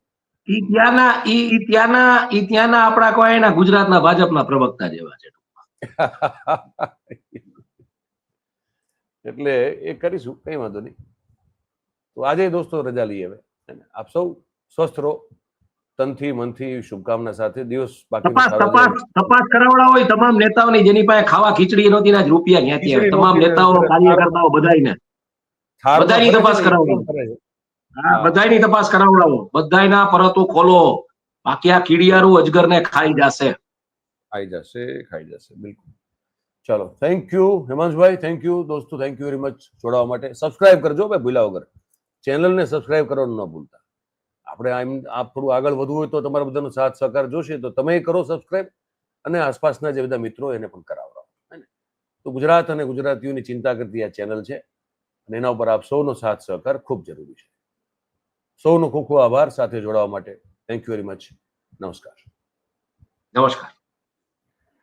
ત્યાંના આપણા કોઈ એના ગુજરાતના ભાજપના પ્રવક્તા જેવા છે. એટલે એ કરીશું, કઈ વાંધો નહીં. તો આજે દોસ્તો રજા લઈએ હવે. આપ સૌ સ્વસ્થ રહો, તનથી મનથી શુભકામના સાથે. દિવસ તપાસ કરાવડા હોય તમામ નેતાઓની, જેની પાસે ખાવા ખીચડી નહોતી ના રૂપિયા ક્યાંથી આવે. તમામ નેતાઓ, કાર્યકર્તાઓ બધાની તપાસ કરાવડાવો. બધાની તપાસ કરાવડાવો. બધાના પરતો ખોલો. બાકી આ કીડિયારું અજગરને ખાઈ જશે. ખાઈ જશે બિલકુલ. ચાલો, થેન્ક યુ હેમાંશભાઈ, થેન્ક યુ દોસ્તો, થેન્ક યુ વેરી મચ જોડાવા માટે. સબસ્ક્રાઇબ કરજો ભાઈ, ભૂલ્યા વગર. ચેનલને સબસ્ક્રાઇબ કરવાનું ન ભૂલતા. આપણે આપ થોડું આગળ વધવું હોય તો તમારા બધાનો સાથ સહકાર જોશે, તો તમે કરો સબસ્ક્રાઇબ, અને આસપાસના જે બધા મિત્રો એને પણ કરાવડાવો. તો ગુજરાત અને ગુજરાતીઓની ચિંતા કરતી આ ચેનલ છે, અને એના ઉપર આપ સૌનો સાથ સહકાર ખૂબ જરૂરી છે. સૌનો ખૂબ ખૂબ આભાર સાથે જોડાવા માટે. Thank you very much. નમસ્કાર.